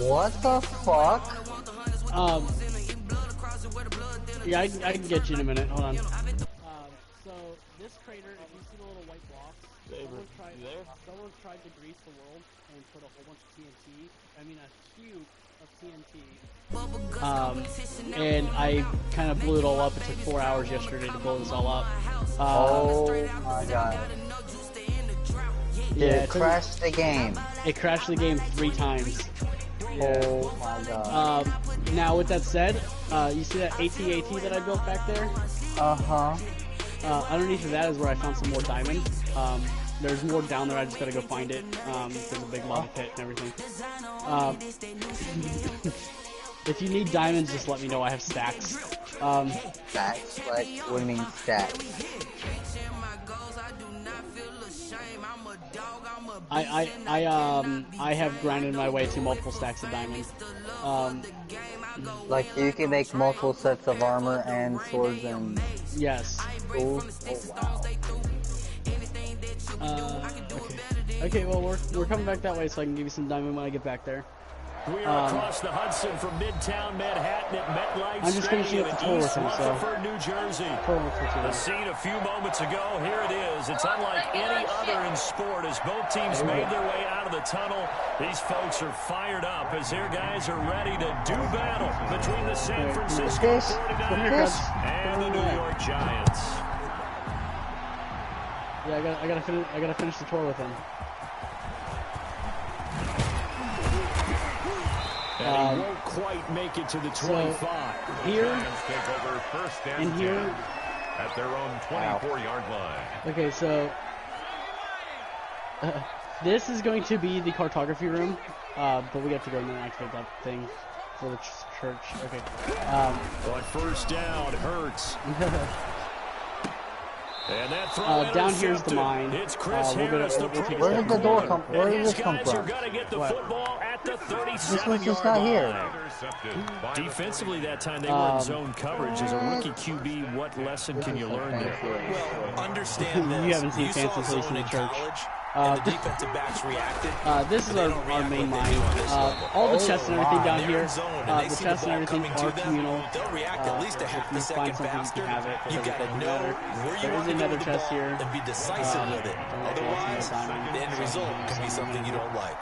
What the fuck? Yeah, I can get you in a minute. Hold on. So this crater, if you see the little white blocks, someone tried to grease the world and put a whole bunch of TNT. I mean, a cube of TNT. And I kind of blew it all up. It took 4 hours yesterday to blow this all up. Oh my god. Yeah, it crashed the game. It crashed the game 3 times. Yeah. Oh my god. Now with that said, you see that AT-AT that I built back there? Uh-huh. Underneath of that is where I found some more diamond. There's more down there, I just gotta go find it. There's a big lava pit and everything. If you need diamonds, just let me know, I have stacks. Stacks? Like, what do you mean stacks? I have grinded my way to multiple stacks of diamonds. Like you can make multiple sets of armor and swords and... Yes. Oh wow. Okay, well we're coming back that way so I can give you some diamond when I get back there. We are across the Hudson from Midtown Manhattan at MetLife I'm just finishing up the tour with him, so. New Jersey. The scene a few moments ago, here it is. It's unlike any other in sport as both teams made their way out of the tunnel. These folks are fired up as their guys are ready to do battle between the San Francisco 49ers and the New York Giants. Yeah, I gotta finish the tour with him. And he won't quite make it to the 25. So here, take over first and here, at their own 24-yard line. Okay, so this is going to be the cartography room, but we have to go in there and activate that thing for the church. Okay. On first down, Hurts. And that down here's the mine. It's Chris Harris, where did the door come? Where did this come from? This was just not here. Defensively that time they were in zone coverage. As a rookie QB, what lesson can you learn there? Well, understand this. You haven't seen fancy until you in church. And the defensive backs reacted. This is our main mine. All the chests and everything down here, the chests and everything are communal. They'll react at least a half a second faster. You gotta know where you want to another chest here. And be decisive with it. Otherwise, the end result can be something you don't like.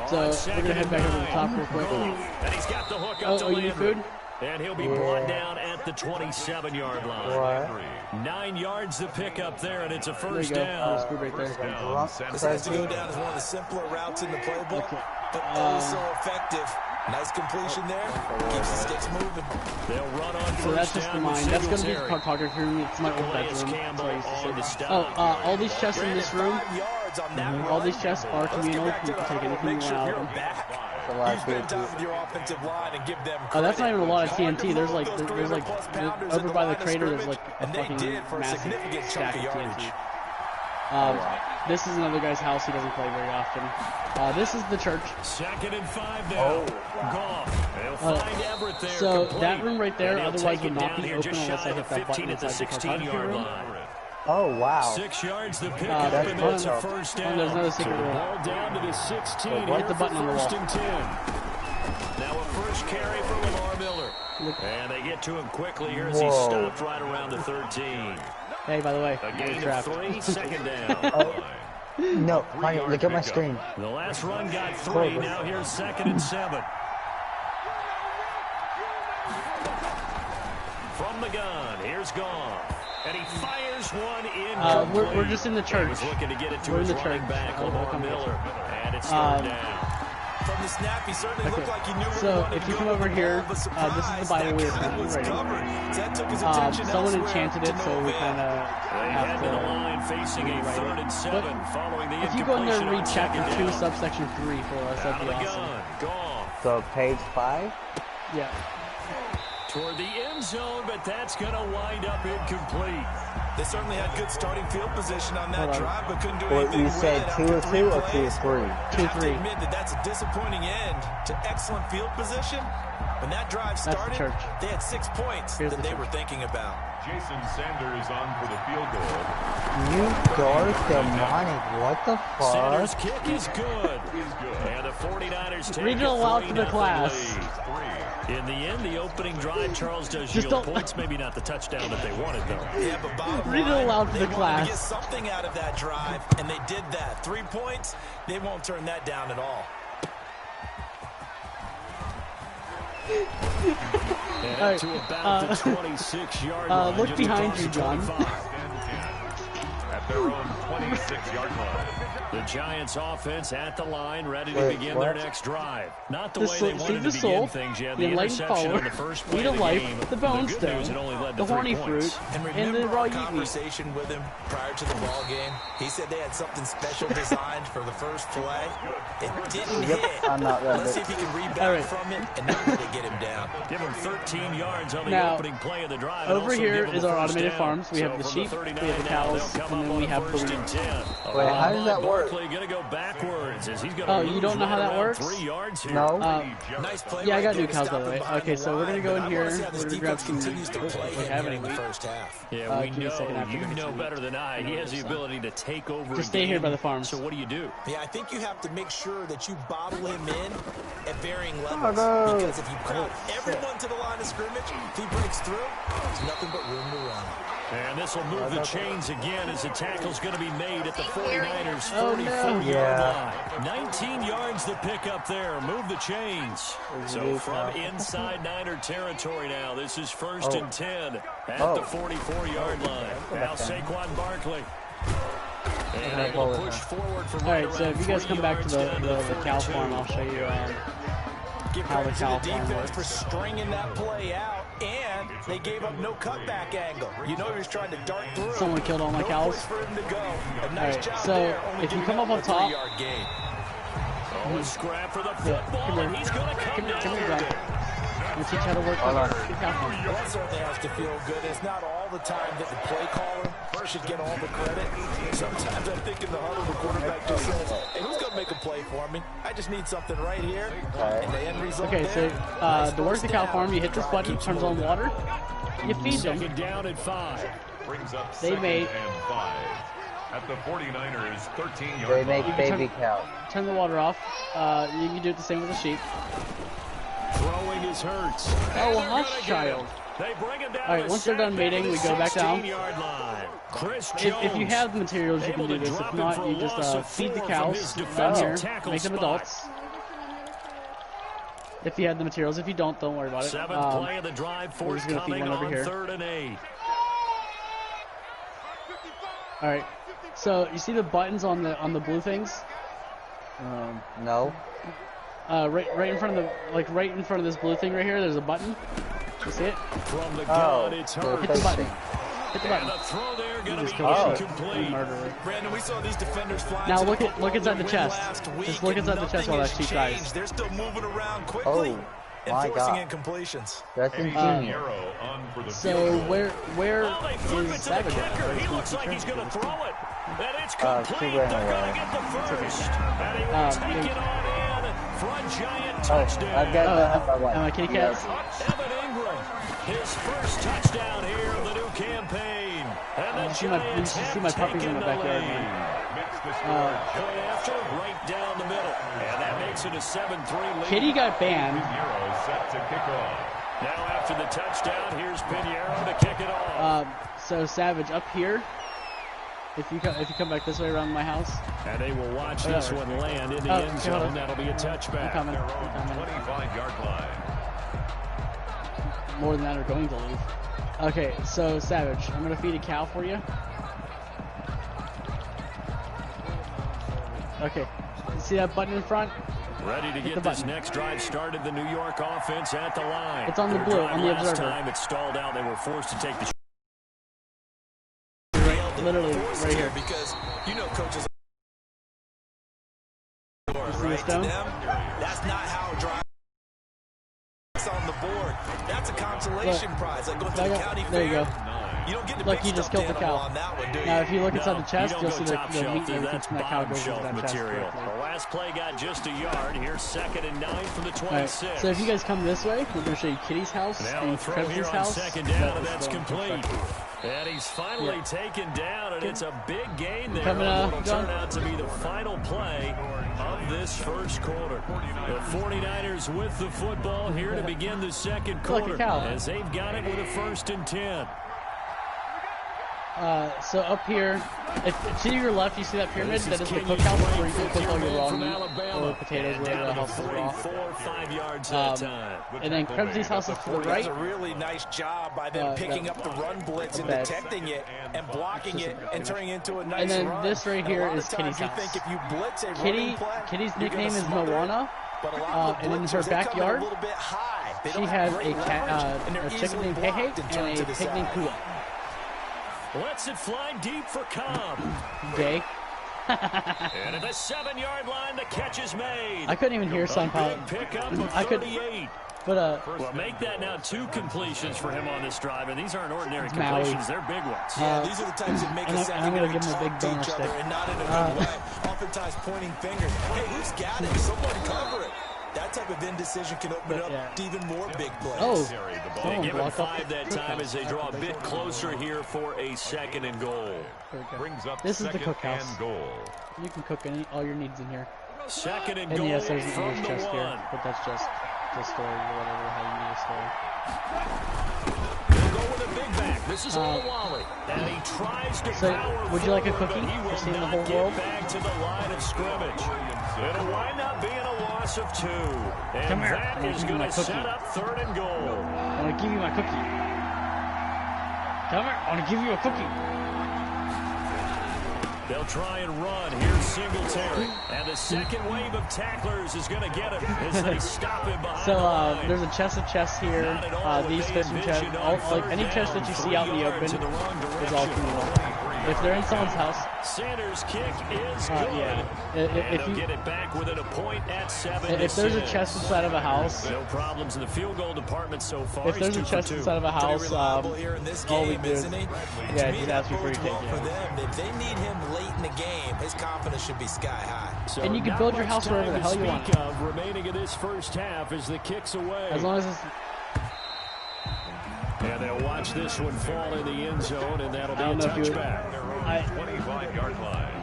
So we're gonna head back over the top real quick. And he's got the hook up to you need food? And he'll be brought down at the 27-yard line. 9 yards to pick up there, and it's a first down. Food right there. This has to go down as one of the simpler routes in the playbook, but also effective. Nice completion there. Keeps the sticks moving. They'll run on so that's just the mine. That's going to be the cartography room. It's my old bedroom. All these chests in this room, all these chests are communal. You can take anything you want out of them. That's not even a lot of TNT. There's like over by the crater. There's like a fucking massive stack of TNT. This is another guy's house. He doesn't play very often. This is the church. 2nd and 5 now. They'll find Everett there. So that room right there, otherwise would not be open unless I hit that button at the inside the cartography room. Oh wow. 6 yards to pick up, and that's a first down. There's another secret room. Ball down to the 16. Hit the button on the wall. 1st and 10. Now a first carry for Lamar Miller. And they get to him quickly here as he stopped right around the 13. Hey, by the way, a gain of 3, 2nd down. No, look at my screen. The last run got 3. Now here's 2nd and 7. From the gun, here's Gone. And he fires one in. We're just in the church. He's looking to get it to his running back, Lamar Miller. And it's third down. From the snap, he certainly looked like he knew where so if you come over here, this is the Bible we are currently reading. Someone enchanted it, so we kind of have to line facing a 3rd and 7 following the if you go in there and read chapter 2, subsection 3 for us, that'd be awesome. So page 5? Yeah. Toward the end zone, but that's going to wind up incomplete. They certainly had good starting field position on that drive, but couldn't do anything. You said 2-2 or 2-3? 2-3. Admit that that's a disappointing end to excellent field position, When that drive started, they had 6 points that they were thinking about. Jason Sanders on for the field goal. You dark demonic, what the fuck? Sanders' kick is good. And the 49ers take regional out to the class. In the end, the opening drive, Charles does yield points. Maybe not the touchdown that they wanted, though. Yeah, but bottom regional out to the class. class. To get something out of that drive, and they did that. 3 points, they won't turn that down at all. And to about the 26-yard line. Look behind you, John. At their own 26-yard line. The Giants offense at the line, ready to begin their next drive. Not the way they wanted to the begin soul, things. You had the the enlightened interception follower, on the first play the of the life, game. the bone good news, it only stone, led the to 3 horny points. fruit, And and remember the raw our meat. conversation with him prior to the ball game? He said they had something special designed for the first play. It didn't hit. I'm not ready. Let's see if he can rebound from it and not really get him down. Give him 13 yards on the Now, opening play of the drive. over here is our automated farms. We have the sheep, we have the cows, and then we have the wheat. Wait, how does that work? Barkley gonna go backwards as he's Oh, you don't know how that works? 3 yards here. No. Nice play. Yeah, I got right new there cows to by the stop way. him behind Okay, the so we're gonna line, go but in I here. wanna see how We're this gonna grab defense some. continues to play We him have here any in the wheat? first half. Yeah, we give me a second, I have to you bring know some better than I. He has the ability to take over. Just stay here by the farms. So what do you do? Yeah, I think you have to make sure that you bottle him in at varying levels. no. Because if you crowd everyone to the line of scrimmage, if he breaks through, there's nothing but room to run. And this will move the chains again as the tackle's going to be made at the 49ers' Oh, no. 44-yard line. 19 yards to pick up there. Move the chains. So from inside Niner territory now, this is 1st and 10 at the 44-yard line. Now Saquon Barkley. And able to push forward from All right, so if you guys come back to the cow farm, I'll show you Give how the credit to cow the farm defense works. for stringing that play out, and they gave up no cutback angle. You know he was trying to dart through. Someone killed all my No cows. place for him to go. A nice Alright, job so there, only if you giving come up on a top- 3-yard gain. Oh, a scrap for the Yeah, football, and he's going to come down come here, with John. it. Let's teach how to work the cow farm. Well, that certainly has to feel good. It's not all the time that the play caller should get all the credit. Sometimes I think in the huddle, the quarterback just says, hey, who's going to make a play for me? I just need something right here. And the end result Okay, so there, to work the cow farm, you hit this button, turns on water, you feed them. Second down and 5. Brings up They 2nd made- and 5. At the 49ers' 13-yard They line. make baby cow. Turn the water off. You can do it the same with the sheep. Throwing is Hurts. Oh, hush, child. They bring him down. All right, once they're done mating, we go back down. 16-yard line. Chris If Jones you have the materials, you can able do to this. If drop him not, for a you just loss of feed the 4 cows from his down here, defensive tackle make them spot. adults. If you have the materials, if you don't worry about it. 7th play of the drive, we're just gonna feed forthcoming one over on here. 3rd and 8. All right. So you see the buttons on the blue things? No. Right in front of right in front of this blue thing right here. There's a button. You see it? From the Oh, gun, it's so Hurts. Hit the button. Hit the And button. the throw there going to Just be kill the sheep. incomplete. Murderer. Brandon, we saw these defenders flying. Now to the look football inside the win chest. last week, Just look and inside the chest while that nothing sheep has dies. changed. They're still moving around quickly Oh, and my forcing God. incompletions. That's Eddie ingenious. Pinheiro on for the So field goal. where Oh, they flip it is to the Savage at? kicker. Or He is looks like he's going to throw it. And it's complete. she They're ran going away. to get the first. And he will take it on in for a giant touchdown. I've got that. Am I kitty cats? Evan Ingram, his first touchdown here of the new campaign. And the You Giants should see have my puppies in taken the the backyard, lead. man. Makes the score. Going after, right down the middle. And that makes it a 7-3 lead. Kitty got banned. Pinheiro set to kick off. Now after the touchdown, here's Pinheiro to kick it off. So Savage up here. If you come back this way around my house, And they will watch this one land in the Oh, end okay, zone. hold on. That'll be a touchback. I'm coming. Their own 25-yard line. More than that are going to leave. Okay, so Savage, I'm gonna feed a cow for you. Okay, you see that button in front? Ready to get this next drive started. The New York offense at the line. It's on the Their blue, drive on the last observer. time it stalled out. They were forced to take the Literally right here. Because you know coaches You see the right? To stone? them, that's not how a drive is on the board. That's a consolation prize. Like going to the county There you fair. go. You don't get the Look, big you just killed the animal cow. on that one, do you? Now, if you look inside the You chest, don't you'll go see top the shelf meat there. and That's everything from that cow bottom goes into shelf that chest material. correctly. The last play got just a yard. Here's 2nd and 9 from the All 26. right, so if you guys come this way, we're going to show you Kitty's house Now and a throw here Krebs's on house. 2nd down, and That that's is complete. And he's finally taken down, and it's a big gain there. It'll turn out to be the final play of this first quarter. The 49ers with the football here to begin the second quarter as they've got it with a 1st and 10. So up here, to your left, you see that pyramid? That is the cookhouse where you can cook all your raw meat or potatoes, whatever the house is raw. 5 yards that time. And then Krebs's house is to the right. That's a really nice job by them picking up the run blitz and detecting it and blocking it and turning it into a nice run. And then this right here is Kitty's house. Think if you blitz a running play, Kitty's nickname is Moana. But a lot of and in her backyard, she has a chicken named Hehe and a pig named Kua. Lets it fly deep for Cobb. Gay. And at the 7-yard line, the catch is made. I couldn't even hear Sunpal. Pick up of 38. But well, make that now 2 completions for him on this drive, and these aren't ordinary completions; they're big ones. These are the types that make us I'm gonna give him a big to bonus each other stick. and not in a good way. Oftentimes pointing fingers. Hey, who's got it? Someone cover it. That type of indecision can open up to even more big plays. Oh, they give him 5 that time as they draw a bit closer here for a 2nd and goal. Brings up this is the 2nd cookhouse. and goal. You can cook all your needs in here. 2nd and And goal yes, there's an from English the chest 1. here, but that's just the story or whatever, how you need a story. They'll go with a big back. This is Olawale. And he tries to power would you like a cookie forward, but he for will seeing the not whole get world? back to the line of scrimmage. It'll wind up being a loss of 2. And Come here. that is going to set up 3rd and goal. I want to give you my cookie. Come here. I want to give you a cookie. They'll try and run. Here's Singletary. And the second wave of tacklers is going to get him as they stop him behind the line. There's a chest of chests here. These fishing chests, like any chest that you see out in the open is all communal. If they're in someone's house, Sanders' kick is good. If you get it back within a point at 7. If there's a chest inside of a house, no problems in the field goal department so far. If there's a chest inside of a house, all we do is, just ask before you take it. If they need him late in the game, his confidence should be sky high. So and you can build your house wherever the hell you want. Remaining in this first half as the kicks away. As long as it's... And they'll watch this one fall in the end zone, and that'll be a touchback. 25-yard line.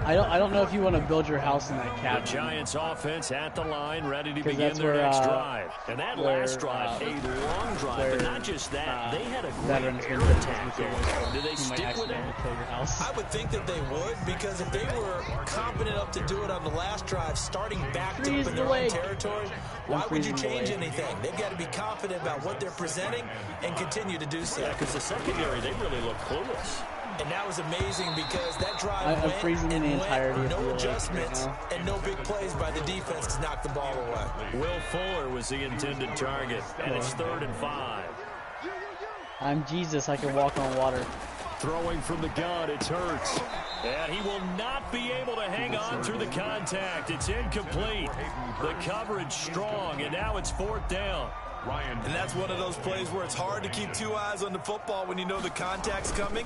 I don't know if you want to build your house in that cabin. The Giants offense at the line, ready to begin their next drive. And that last drive, a long drive, but not just that. They had a great air attack going. Do they stick with it? I would think that they would, because if they were competent enough to do it on the last drive, starting back up in their own territory, why would you change anything? They've got to be confident about what they're presenting and continue to do so. Yeah, because the secondary, they really look clueless. And that was amazing because that drive went and went, no adjustments and no big plays by the defense to knock the ball away. Will Fuller was the intended target, and it's 3rd and 5. I'm Jesus, I can walk on water. Throwing from the gun, it's Hurts. And he will not be able to hang on through the contact. It's incomplete. The coverage strong, and now it's 4th down. And that's one of those plays where it's hard to keep 2 eyes on the football when you know the contact's coming,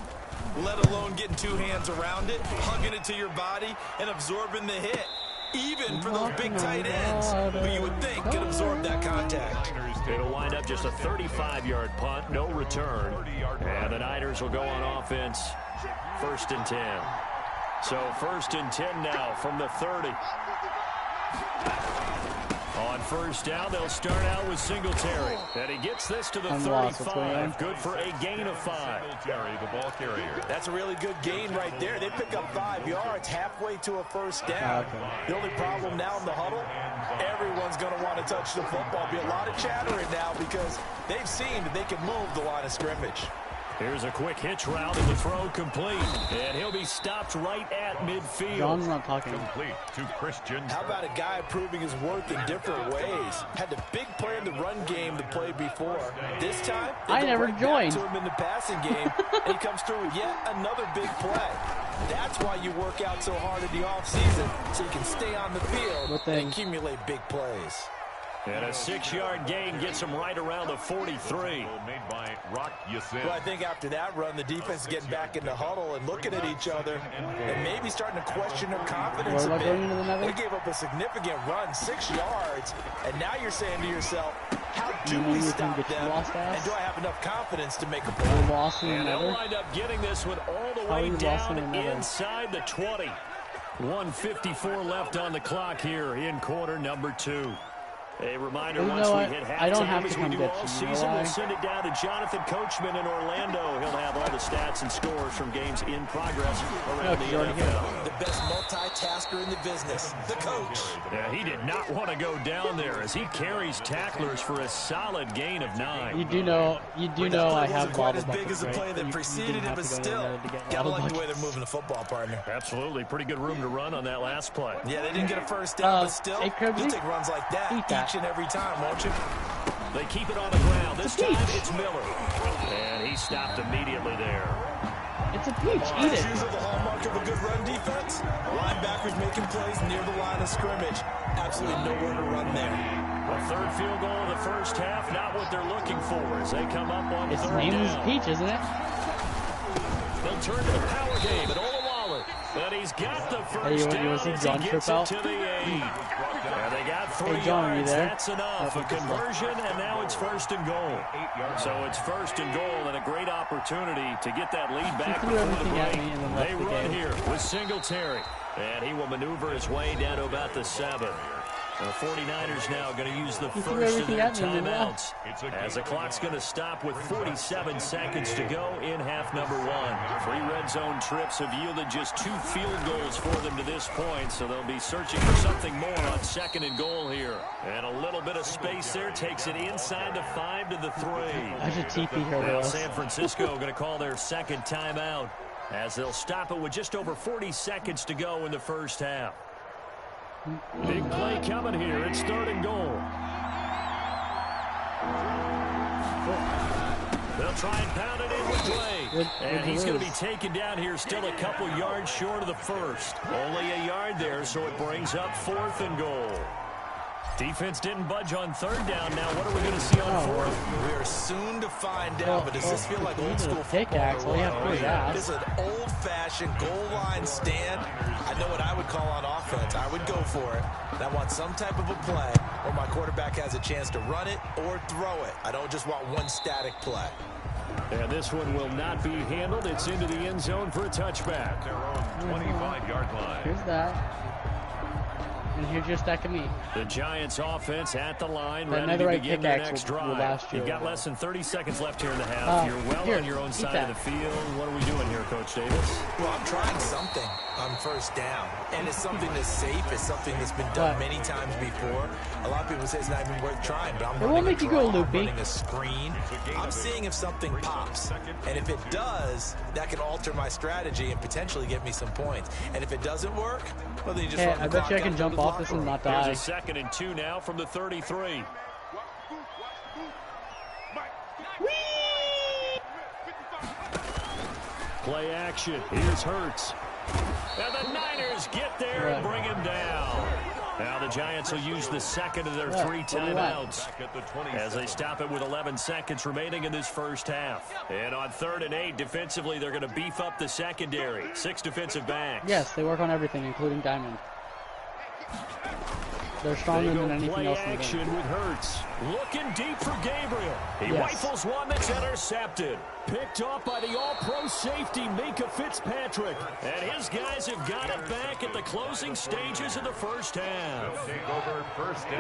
let alone getting 2 hands around it, hugging it to your body, and absorbing the hit. Even for those big tight ends, who you would think could absorb that contact. It'll wind up just a 35-yard punt, no return. And the Niners will go on offense, 1st and 10. So 1st and 10 now from the 30. On 1st down, they'll start out with Singletary. And he gets this to the 35. Good for a gain of 5. Singletary, the ball carrier. That's a really good gain right there. They pick up 5 yards halfway to a 1st down. The only problem now in the huddle, everyone's going to want to touch the football. Be a lot of chattering now because they've seen that they can move the line of scrimmage. Here's a quick hitch route and the throw complete. And he'll be stopped right at midfield. John's not talking. Complete to Christian. How about a guy proving his worth in different ways? Had the big play in the run game the play before. This time, I never joined. To him in the passing game, and he comes through with yet another big play. That's why you work out so hard in the offseason, so you can stay on the field and accumulate big plays. And a 6-yard gain gets him right around the 43. Made by Rock Yasin. Well, I think after that run, the defense is getting back in the huddle and looking at each other and maybe starting to question their confidence a bit. They gave up a significant run, 6 yards, and now you're saying to yourself, how do we stop them? And do I have enough confidence to make a play? And they'll wind up getting this one all the way down inside the 20. 1:54 left on the clock here in quarter number 2. A reminder, once we hit halftime, as we do all season, we'll send it down to Jonathan Coachman in Orlando. He'll have all the stats and scores from games in progress around the NFL. The best multitasker in the business, the coach. Yeah, he did not want to go down there as he carries tacklers for a solid gain of 9. You do know I have quite as big as the play that preceded it, but still, gotta like the way they're moving the football, partner. Absolutely, pretty good room to run on that last play. Yeah, they didn't get a first down, but still, you'll take runs like that each and every time, won't you? They keep it on the ground. This time it's Miller. And he stopped immediately there. It's a peach. Eat it. Shoes are the hallmark of a good run defense. Linebackers making plays near the line of scrimmage. Absolutely nowhere to run there. A third field goal of the first half, not what they're looking for as they come up on its third name down. is Peach, isn't it? They'll turn to the power game at Olawaller. But he's got the first down as he gets it to the 8. And they got 3 yards. That's enough. A conversion, and now it's first and goal. So it's first and goal, and a great opportunity to get that lead back before the break. They run here with Singletary. And he will maneuver his way down to about the 7. The 49ers now going to use the first of their timeouts as the clock's going to stop with 47 seconds to go in half number 1. 3 red zone trips have yielded just 2 field goals for them to this point, so they'll be searching for something more on second and goal here. And a little bit of space there takes it inside the 5 to the 3. I should TP here. Now San Francisco going to call their second timeout as they'll stop it with just over 40 seconds to go in the first half. Big play coming here. It's third and goal. They'll try and pound it in with play. And he's going to be taken down here still a couple yards short of the first. Only a yard there, so it brings up 4th and goal. Defense didn't budge on third down. Now what are we going to see on 4th? We are soon to find out, but does this feel like old school football? Pickaxe, all you have to do is ask. This is an old-fashioned goal line stand. I know what I would call on offense. I would go for it. And I want some type of a play where my quarterback has a chance to run it or throw it. I don't just want one static play. And this one will not be handled. It's into the end zone for a touchback. Their own 25-yard line. Here's that. And here's your stack of meat. The Giants offense at the line, ready to begin their next drive. You've got less than 30 seconds left here in the half. You're well on your own side of the field. What are we doing here, Coach Davis? Well, I'm trying something on first down. And it's something that's safe. It's something that's been done many times before. A lot of people say it's not even worth trying, but I'm running a draw, I'm running a screen. I'm seeing if something pops. And if it does, that can alter my strategy and potentially get me some points. And if it doesn't work, well, then you just run the clock. I bet you I can jump off this and not die. Here's a 2nd and 2 now from the 33. Play action. Here's Hurts. And the Niners get there and bring him down. Now the Giants will use the second of their 3 timeouts as they stop it with 11 seconds remaining in this first half. And on 3rd and 8, defensively, they're going to beef up the secondary. 6 defensive backs. Yes, they work on everything, including Diamond. They're stronger than anything else in the game. Action with Hurts. Looking deep for Gabriel. He rifles one that's intercepted. Picked off by the all-pro safety, Minka Fitzpatrick. And his guys have got it back at the closing stages of the first half.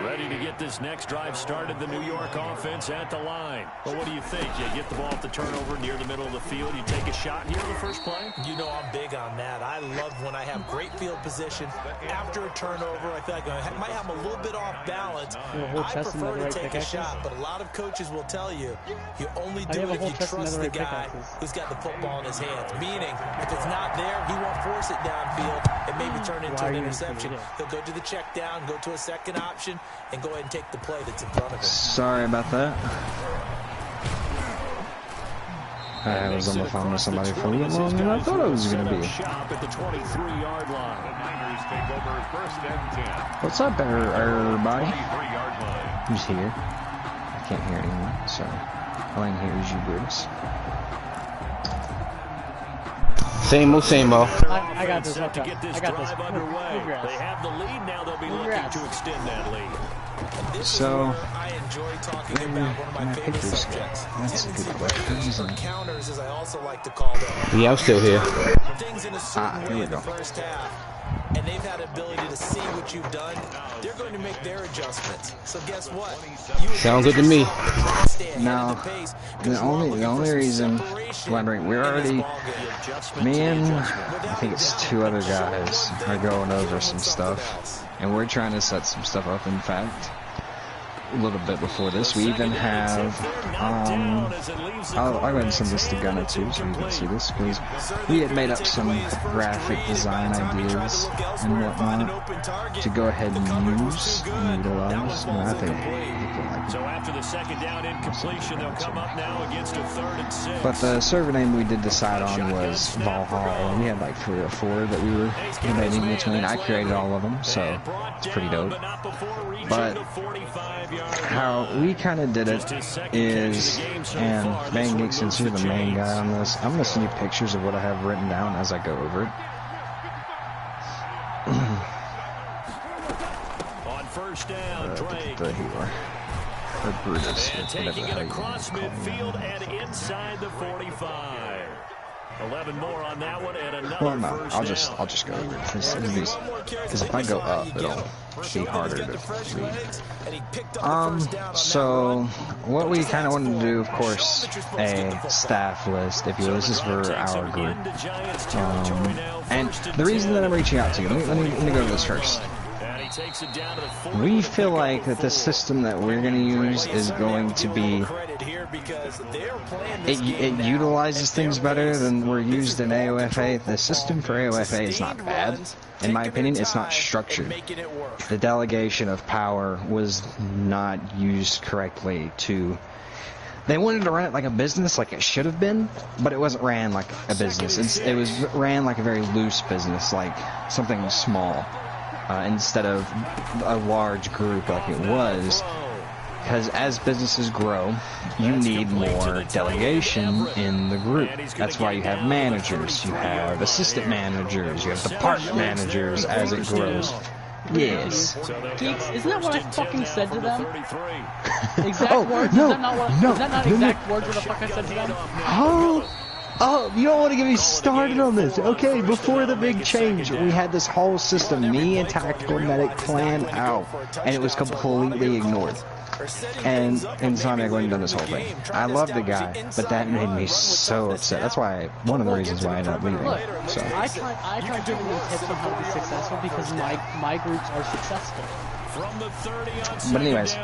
Ready to get this next drive started, the New York offense at the line. Well, what do you think? You get the ball at the turnover near the middle of the field. You take a shot here in the first play? You know I'm big on that. I love when I have great field position. After a turnover, I feel like I might have a little bit off balance. I prefer to take a shot, but a lot of coaches will tell you, you only do it if you trust the guy who's got the football in his hands. Meaning, if it's not there, he won't force it downfield and maybe turn into an interception. He'll go to the check down, go to a second option, and go ahead and take the play that's in front of him. Sorry about that. I was on the phone with somebody for a little longer than I thought I was going to be. What's up, everybody? Who's here? I can't hear anyone, so all I can hear is you, Briggs. Same old, same old. I got this. I got this. They have the lead now. They'll be looking to extend that lead. So, I enjoy talking about one of my favorite subjects. That's a good question, isn't it? Counters, as I also like to call them. Yeah, I'm still here. Things in a certain way in the first half, and they've had the ability to see what you've done. They're going to make their adjustments. So guess what? Sounds good to me. Now, the only reason, we're already, me and I think it's 2 other guys are going over some stuff, and we're trying to set some stuff up. In fact, a little bit before this, we even have, I'll go ahead and send this to Gunna too, so you can see this, because we had made up some graphic design ideas and whatnot to go ahead and use and utilize. I think like so after the second down incompletion, they'll come up now against a 3rd and 6. But the server name we did decide on was Valhalla, and we had like 3 or 4 that we were debating between. I created all of them, so it's pretty dope. But how we kind of did it is, and Bang Geek, since you're the main guy on this, I'm going to send you pictures of what I have written down as I go over it. On first down, Drake. The healer. Or Brutus. And taking it across midfield and inside the 45. 11 more on that one and another. Well, no, I'll just go over it. Because if I go up, it'll be harder to read. So what we kind of wanted to do, of course, a staff list, if you will. This is for our group. And the reason that I'm reaching out to you, let me go to this first. We feel like that the system that we're going to use is going to be, it utilizes things better than were used in AOFA. The system for AOFA is not bad. In my opinion, it's not structured. The delegation of power was not used correctly to... They wanted to run it like a business, like it should have been, but it wasn't ran like a business. It was ran like a very loose business, like something small. Instead of a large group like it was, because as businesses grow, you need more delegation in the group. That's why you have managers, you have assistant managers, you have department managers as it grows. Yes. Geeks, isn't that what I fucking said to them? Exact words? No, is that not what, is that not exact words what the fuck I said to them? Oh, you don't want to get me started on this. Okay, before the big change, we had this whole system, me and Tactical Medic, planned out, and it was completely ignored. And Insomniac went and done this whole thing. I love the guy, but that made me so upset. That's why, one of the reasons why I ended up leaving. Look, So. I try giving them tips on how to be successful because my groups are successful. But anyways,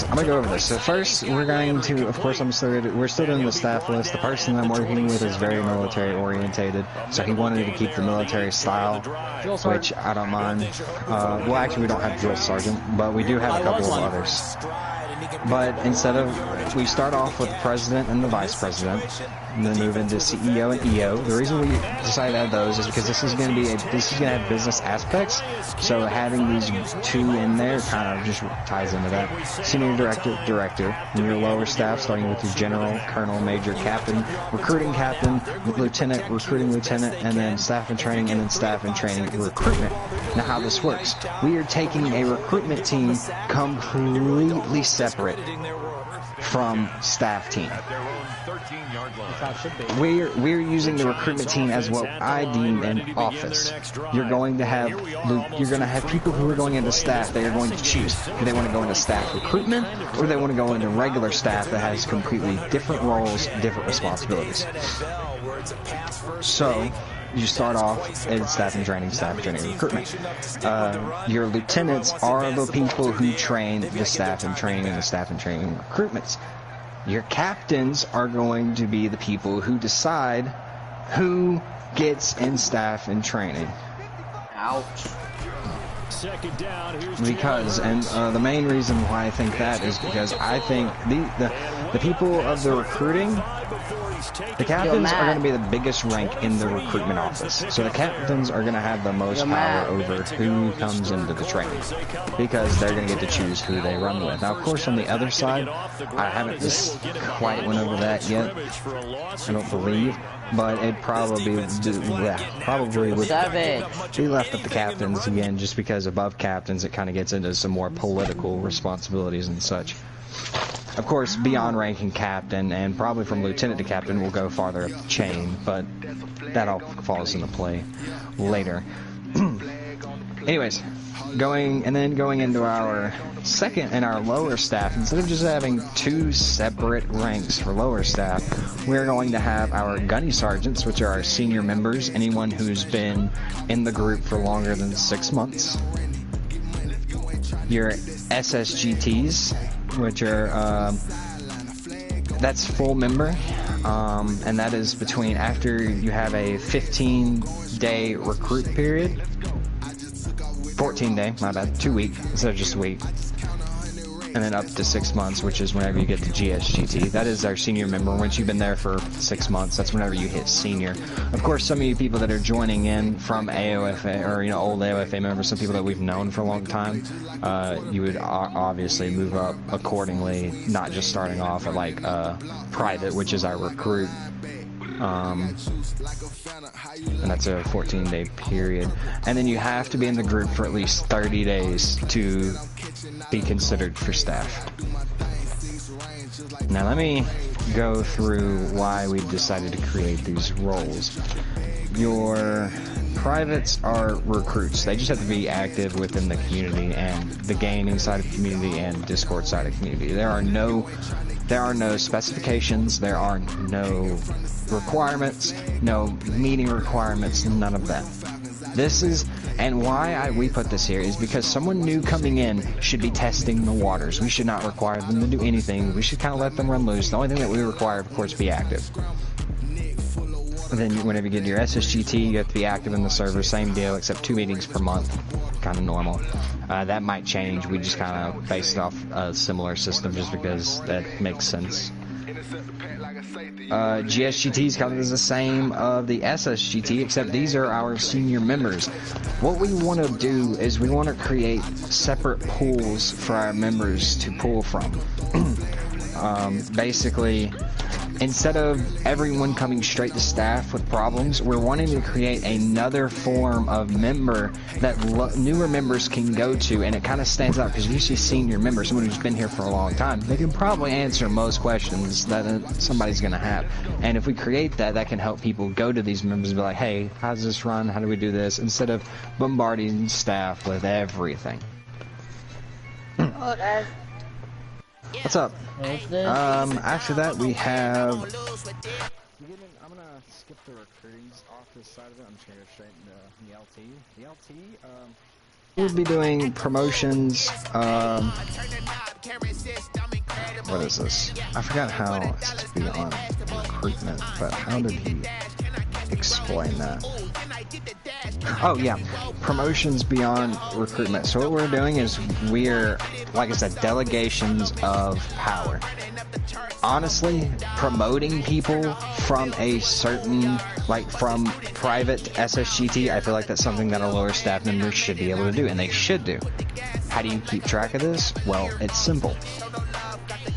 I'm gonna go over this. So first, we're going to, of course, we're still doing the staff list. The person I'm working with is very military orientated, so he wanted to keep the military style, which I don't mind. Well, actually, we don't have drill sergeant, but we do have a couple of others. But instead of, we start off with the president and the vice president, and then move into CEO and EO. The reason we decided to add those is because this is going to have business aspects. So having these 2 in there kind of just ties into that. Senior director, and your lower staff, starting with your general, colonel, major, captain, recruiting captain, lieutenant, recruiting lieutenant, and then staff and training, and then staff and training recruitment. Now how this works, we are taking a recruitment team completely separate from staff team. We're using the recruitment team as what I deem an office. You're going to have people who are going into staff. They are going to choose. Do they want to go into staff recruitment, or do they want to go into regular staff that has completely different roles, different responsibilities? So you start off in staff and training recruitment. Your lieutenants are the people who train the staff and training and the staff and training recruitments. Your captains are going to be the people who decide who gets in staff and training. Ouch. Second down. Here's because, and the main reason why I think that is because I think the people of the recruiting, the captains are going to be the biggest rank in the recruitment office. So the captains are going to have the most power over who comes into the training, because they're going to get to choose who they run with. Now, of course, on the other side, I haven't just quite went over that yet, I don't believe, but it probably would be left with the captains again, just because above captains it kind of gets into some more political responsibilities and such. Of course, beyond ranking captain, and probably from lieutenant to captain, will go farther up the chain, but that all falls into play later. Anyways, going into our second and our lower staff, instead of just having 2 separate ranks for lower staff, we're going to have our gunny sergeants, which are our senior members, anyone who's been in the group for longer than 6 months. Your SSGTs, which are that's full member, and that is between after you have a 15-day recruit period, 14-day, my bad, 2 week instead of just a week, and then up to 6 months, which is whenever you get the GSGT. That is our senior member. Once you've been there for 6 months, that's whenever you hit senior. Of course, some of you people that are joining in from AOFA, or old AOFA members, some people that we've known for a long time, you would obviously move up accordingly, not just starting off at like private, which is our recruit. And that's a 14-day period, and then you have to be in the group for at least 30 days to be considered for staff. Now let me go through why we decided to create these roles. Your privates are recruits. They just have to be active within the community and the gaming side of the community and Discord side of the community. There are no specifications, there are no requirements, no meeting requirements, none of that. This is, and why we put this here is because someone new coming in should be testing the waters. We should not require them to do anything. We should kind of let them run loose. The only thing that we require, of course, be active. And then whenever you get your SSGT, you have to be active in the server. Same deal, except 2 meetings per month. Kind of normal. That might change. We just kind of based off a similar system just because that makes sense. GSGT is kind of the same of the SSGT, except these are our senior members. What we want to do is we want to create separate pools for our members to pull from. Basically, instead of everyone coming straight to staff with problems, we're wanting to create another form of member that newer members can go to, and it kind of stands out because if you see senior member, someone who's been here for a long time, they can probably answer most questions that somebody's going to have. And if we create that, that can help people go to these members and be like, hey, how does this run? How do we do this? Instead of bombarding staff with everything. Oh, guys. What's up? After that we have... I'm gonna skip the recruiting office side of it. I'm just gonna go straight into the LT. We'll be doing promotions, what is this? I forgot how it's supposed to be on recruitment, but how did he explain that? Oh yeah, promotions beyond recruitment. So what we're doing is we're, like I said, delegations of power. Honestly, promoting people from a certain, like from private SSGT, I feel like that's something that our lower staff members should be able to do, and they should do. How do you keep track of this? Well, it's simple.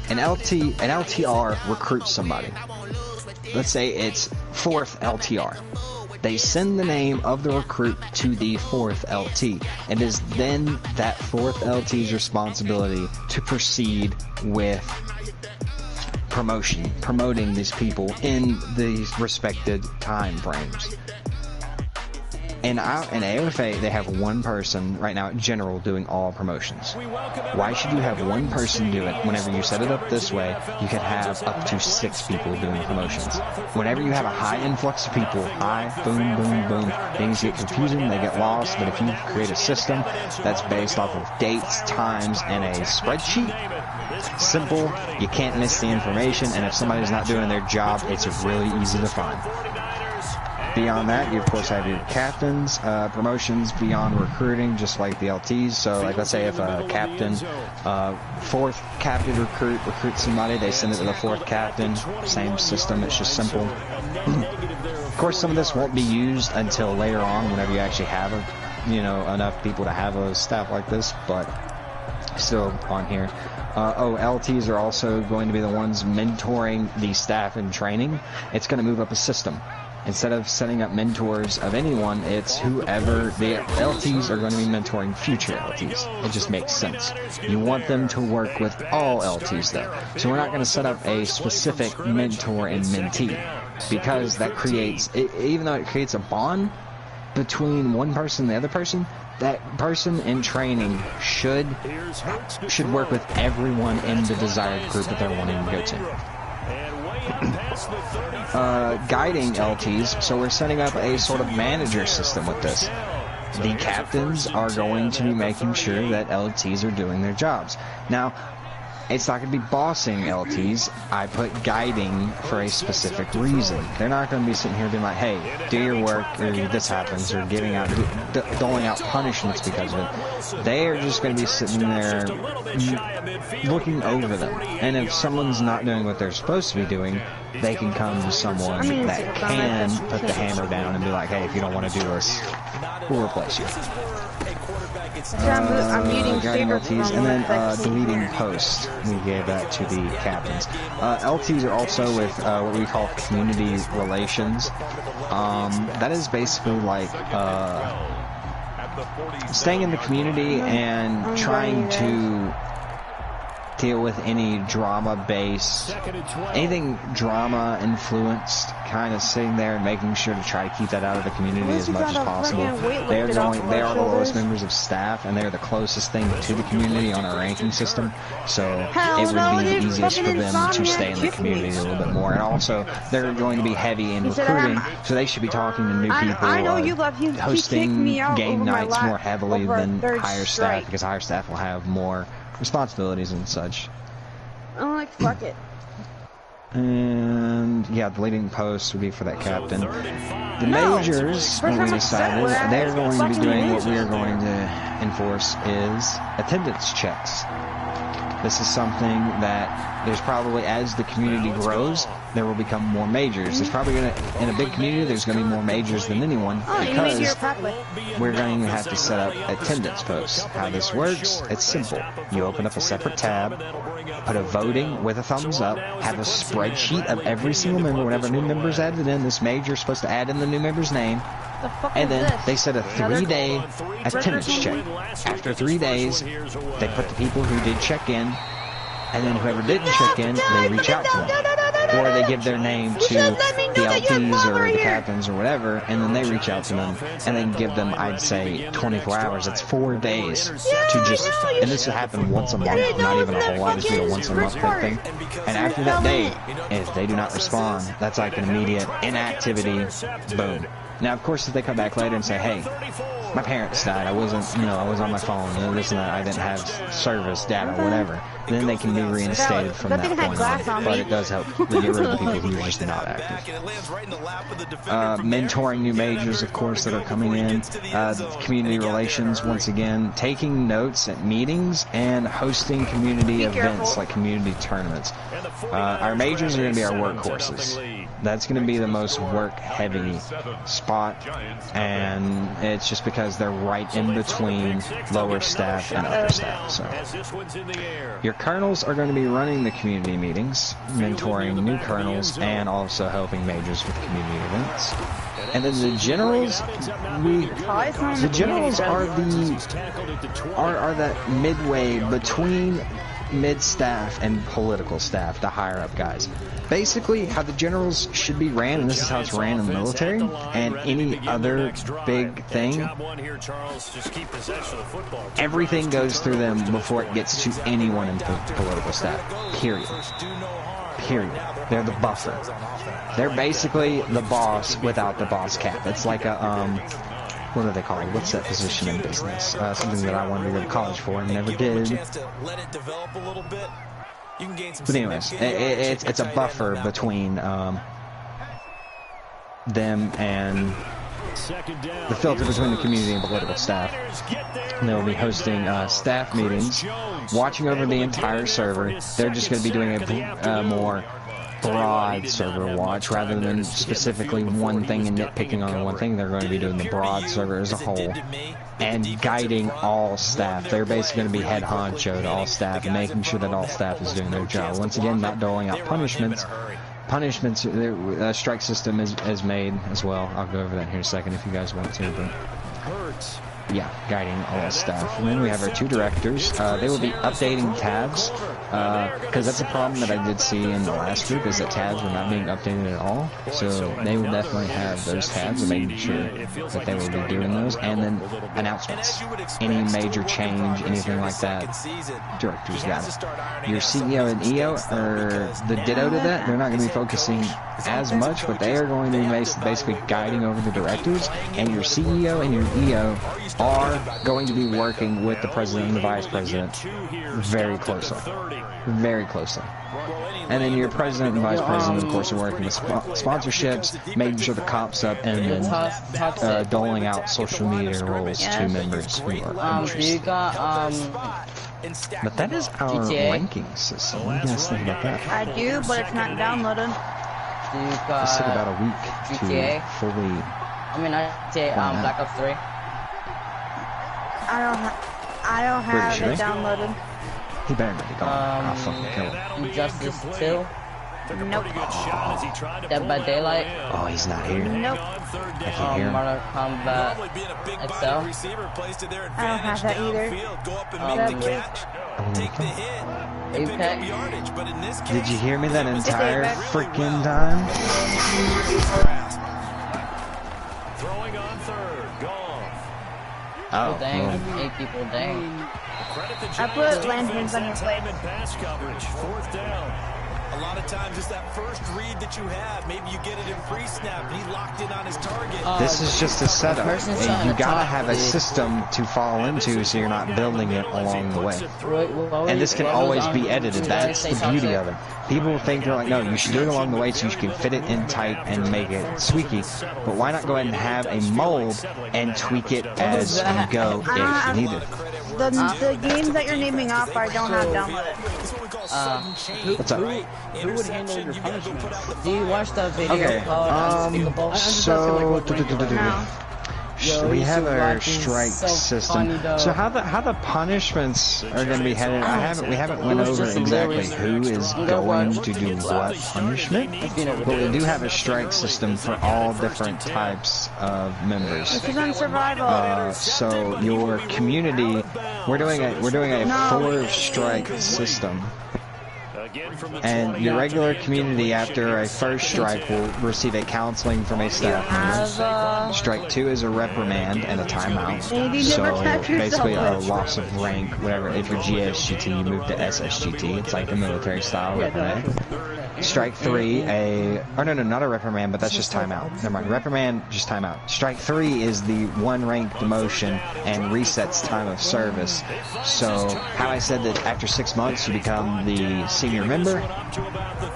An LTR recruits somebody. Let's say it's 4th LTR. They send the name of the recruit to the 4th LT. It is then that 4th LT's responsibility to proceed with promoting these people in these respected time frames. In AOFA, they have one person right now in general doing all promotions. Why should you have one person do it? Whenever you set it up this way, you can have up to 6 people doing promotions. Whenever you have a high influx of people, boom, boom, boom, things get confusing, they get lost. But if you create a system that's based off of dates, times, and a spreadsheet, simple, you can't miss the information, and if somebody's not doing their job, it's really easy to find. Beyond that, you of course have your captains, promotions beyond recruiting, just like the LTs. So, like, let's say if a captain, fourth captain recruits somebody, they send it to the fourth captain. Same system, it's just simple. Of course, some of this won't be used until later on, whenever you actually have enough people to have a staff like this, but still on here. LTs are also going to be the ones mentoring the staff in training. It's going to move up a system. Instead of setting up mentors of anyone, it's whoever. The LTs are going to be mentoring future LTs. It just makes sense. You want them to work with all LTs, though. So we're not going to set up a specific mentor and mentee, because that creates, even though it creates a bond between one person and the other person, that person in training should work with everyone in the desired group that they're wanting to go to. Guiding LTs, so we're setting up a sort of manager system with this. The captains are going to be making sure that LTs are doing their jobs. Now, it's not going to be bossing LTs. I put guiding for a specific reason. They're not going to be sitting here being like, hey, do your work, or this happens, or doling out punishments because of it. They are just going to be sitting there looking over them. And if someone's not doing what they're supposed to be doing, they can come to someone that can put the hammer down and be like, hey, if you don't want to do this, we'll replace you. Guiding LTs, and then deleting posts. We gave that to the captains. LTs are also with what we call community relations. That is basically like staying in the community and trying to deal with any drama-based, anything drama-influenced, kind of sitting there and making sure to try to keep that out of the community as much as possible. They are the lowest members of staff, and they are the closest thing to the community on our ranking system, so it would be the easiest for them to stay in the community a little bit more. And also, they're going to be heavy in recruiting, so they should be talking to new people, hosting game nights more heavily than higher staff, because higher staff will have more responsibilities and such. I'm like, fuck it. And yeah, deleting posts would be for that captain. The majors, when we decided, they're going to be doing what we are going to enforce is attendance checks. This is something that there's probably, as the community grows, there will become more majors. There's probably going to, in a big community, there's going to be more majors than anyone, because we're going to have to set up attendance posts. How this works, it's simple. You open up a separate tab, put a voting with a thumbs up, have a spreadsheet of every single member. Whenever a new member is added in, this major is supposed to add in the new member's name, and then they set a 3-day attendance check. After 3 days, they put the people who did check in, and then whoever didn't check in, they reach out to them. Or they give their name to the LTs or the captains or whatever, and then they reach out to them, and then give them, I'd say, 24 hours. It's 4 days to just, and this will happen once a month, not even a whole lot, just be a once a month type thing. And after that day, if they do not respond, that's like an immediate inactivity, boom. Now, of course, if they come back later and say, hey, my parents died, I wasn't, I was on my phone, and this and that, I didn't have service, data, whatever, then they can be reinstated from that point on. But it does help to get rid of the people who are just not active. Mentoring new majors, of course, that are coming in. Community relations, once again, taking notes at meetings and hosting community events like community tournaments. Our majors are going to be our workhorses. That's going to be the most work-heavy spot, and it's just because they're right in between lower staff and upper staff. So, your colonels are going to be running the community meetings, mentoring new colonels, and also helping majors with community events. And then the generals, are that midway between mid-staff and political staff, the higher-up guys. Basically, how the generals should be ran, and this is how it's ran in the military, and any other big thing, everything goes through them before it gets to anyone in political staff. Period. They're the buffer. They're basically the boss without the boss cap. It's like a, what do they call it? What's that position in business? Something that I wanted to go to college for and never did. But anyways, it's a buffer between them and the filter between the community and political staff. And they'll be hosting staff meetings, watching over the entire server. They're just going to be doing a more broad server watch rather than specifically one thing and nitpicking on one thing. They're going to be doing the broad server as a whole and guiding all staff. They're basically going to be head honcho to all staff and making sure that all staff is doing their job. Once again, not doling out punishments. The strike system is made as well. I'll go over that here in a second if you guys want to, but yeah, guiding all staff. And then we have our 2 directors. They will be updating tabs, because that's a problem that I did see in the last group, is that tabs were not being updated at all. So they will definitely have those tabs and making sure that they will be doing those. And then announcements. Any major change, anything like that, directors got it. Your CEO and EO are the ditto to that. They're not going to be focusing as much, but they are going to be basically guiding over the directors, and your CEO and your EO are going to be working with the president and the vice president very closely. Very closely. And then your president and vice president, of course, are working with sponsorships, making sure the cop's up, and then doling out social media roles to members who are interested. But that is our ranking system. What do you guys think about that? I do, but it's not downloaded. This took about a week to fully. Black Ops 3. I don't have it downloaded. He better not be gone. I'll fucking kill him. Injustice 2. Nope. Dead by Daylight. Oh, he's not here. Nope. I can't hear him. Mortal Kombat XL. I don't have that either. Apex. Did you hear me that entire freaking time? Throwing on third. Gone. Oh, Dang. well. 8 people, dang. I put lanterns on your plate. Pass coverage. 4th down. A lot of times it's that first read that you have. Maybe you get it in pre-snap and he locked in on his target. This is just a setup. And you gotta have a system to fall into so you're not building it along the way. And this can always be edited. That's the beauty of it. People think they're like, no, you should do it along the way so you can fit it in tight and make it squeaky. But why not go ahead and have a mold and tweak it as you go if needed? The games that you're naming off, I don't have downloaded. What's up? Who would handle your punishments? Do you watch the video? Okay. So we have our strike system. So how the punishments are going to be headed? We haven't went over exactly who is going to do what punishment, but we do have a strike system for all different types of members. This is on survival. So your community, we're doing a 4-strike system. And your regular community after a first strike will receive a counseling from a staff member. Strike 2 is a reprimand and a timeout. So basically a loss of rank, whatever. If you're GSGT, you move to SSGT. It's like a military style reprimand. Strike 3, not a reprimand, but that's just timeout. Never mind. Reprimand, just timeout. Strike 3 is the 1 rank demotion and resets time of service. So how I said that after 6 months you become the senior member.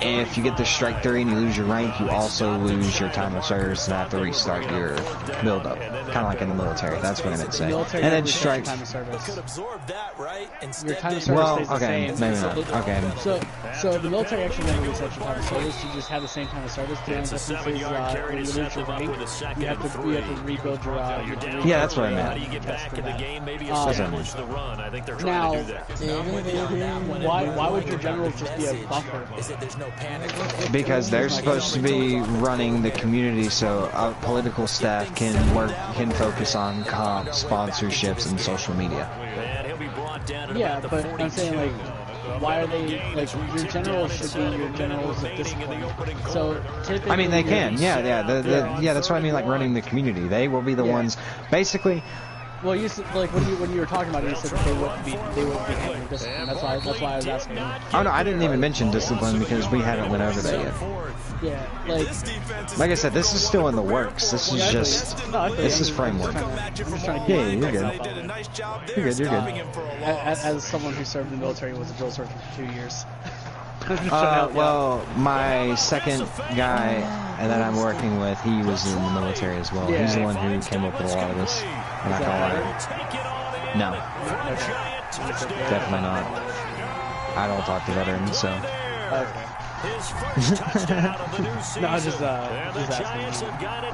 If you get the strike 3 and you lose your rank, you also lose your time of service and have to restart your build up. Kind of like in the military. That's what I meant to say. And then strike. Time of service. Your time of service stays the same. Maybe not. Okay. So the military actually never resets your time of service. You just have the same time of service. The only difference is when you lose your rank, you have to rebuild your yeah, that's what I meant. Now, why would your generals just be a buffer? Because they're supposed to be running the community, so our political staff can focus on comp, sponsorships, and social media. Yeah, but I'm saying, like, why are they, like, your generals should be your generals of discipline. So typically, I mean, they can, yeah, that's what I mean, like running the community. They will be the ones, basically. Well, you said, like, when you were talking about it, you said that they wouldn't be handling discipline. That's why I was asking. Oh no, I didn't even mention discipline because we haven't went over that yet. Yeah, like I said, this is still in the works. This is just, this is framework. Yeah, you're good. You're good. As someone who served in the military and was a drill sergeant for 2 years. Well, my second guy that I'm working with, he was in the military as well. He's the one who came up with a lot of this. I'm not gonna lie. No. Definitely not. I don't talk to veterans, so. No, I was just asking.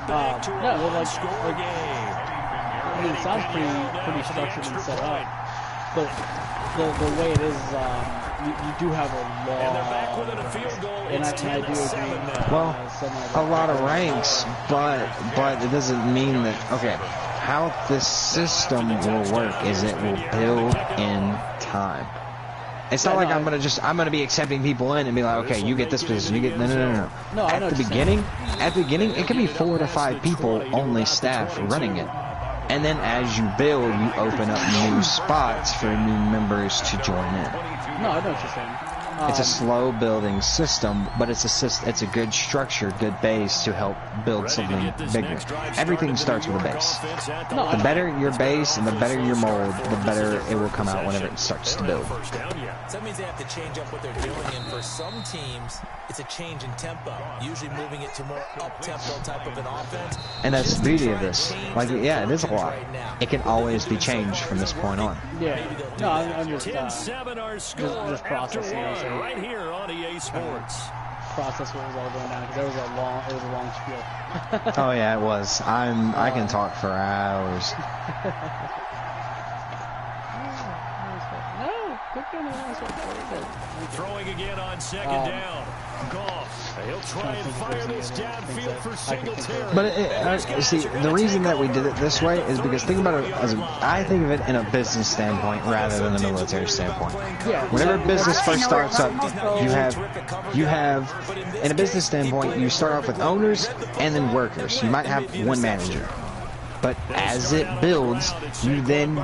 No, well, like, I mean, it sounds pretty structured and set up, but the way it is, you do have a lot, and I do agree. Well, a lot of ranks, but it doesn't mean that. Okay, how this system will work is it will build in time. It's not like I'm gonna be accepting people in and be like, okay, you get this position, you get no. At the beginning, it could be 4 to 5 people only staff running it, and then as you build, you open up new spots for new members to join in. No, I know what you're saying. It's a slow building system, but it's a good structure, good base to help build something bigger. Everything starts with a base. The better your base and the better your mold, the better it will come out whenever it starts to build. So that means they have to change up what they're doing, and for some teams, it's a change in tempo, usually moving it to more up-tempo type of an offense. And that's the beauty of this. Like, yeah, it is a lot. It can always be changed from this point on. Yeah. No, I'm just processing. Right here on EA Sports. Process what was all going down, because it was a long spiel. Oh yeah, it was. I can talk for hours. Throwing again on second down. Goff. He'll try and fire this downfield for Singletary. But see, the reason that we did it this way is because think about it I think of it in a business standpoint rather than a military standpoint. Whenever business first starts up, you have in a business standpoint, you start off with owners and then workers. You might have one manager. But as it builds, you bring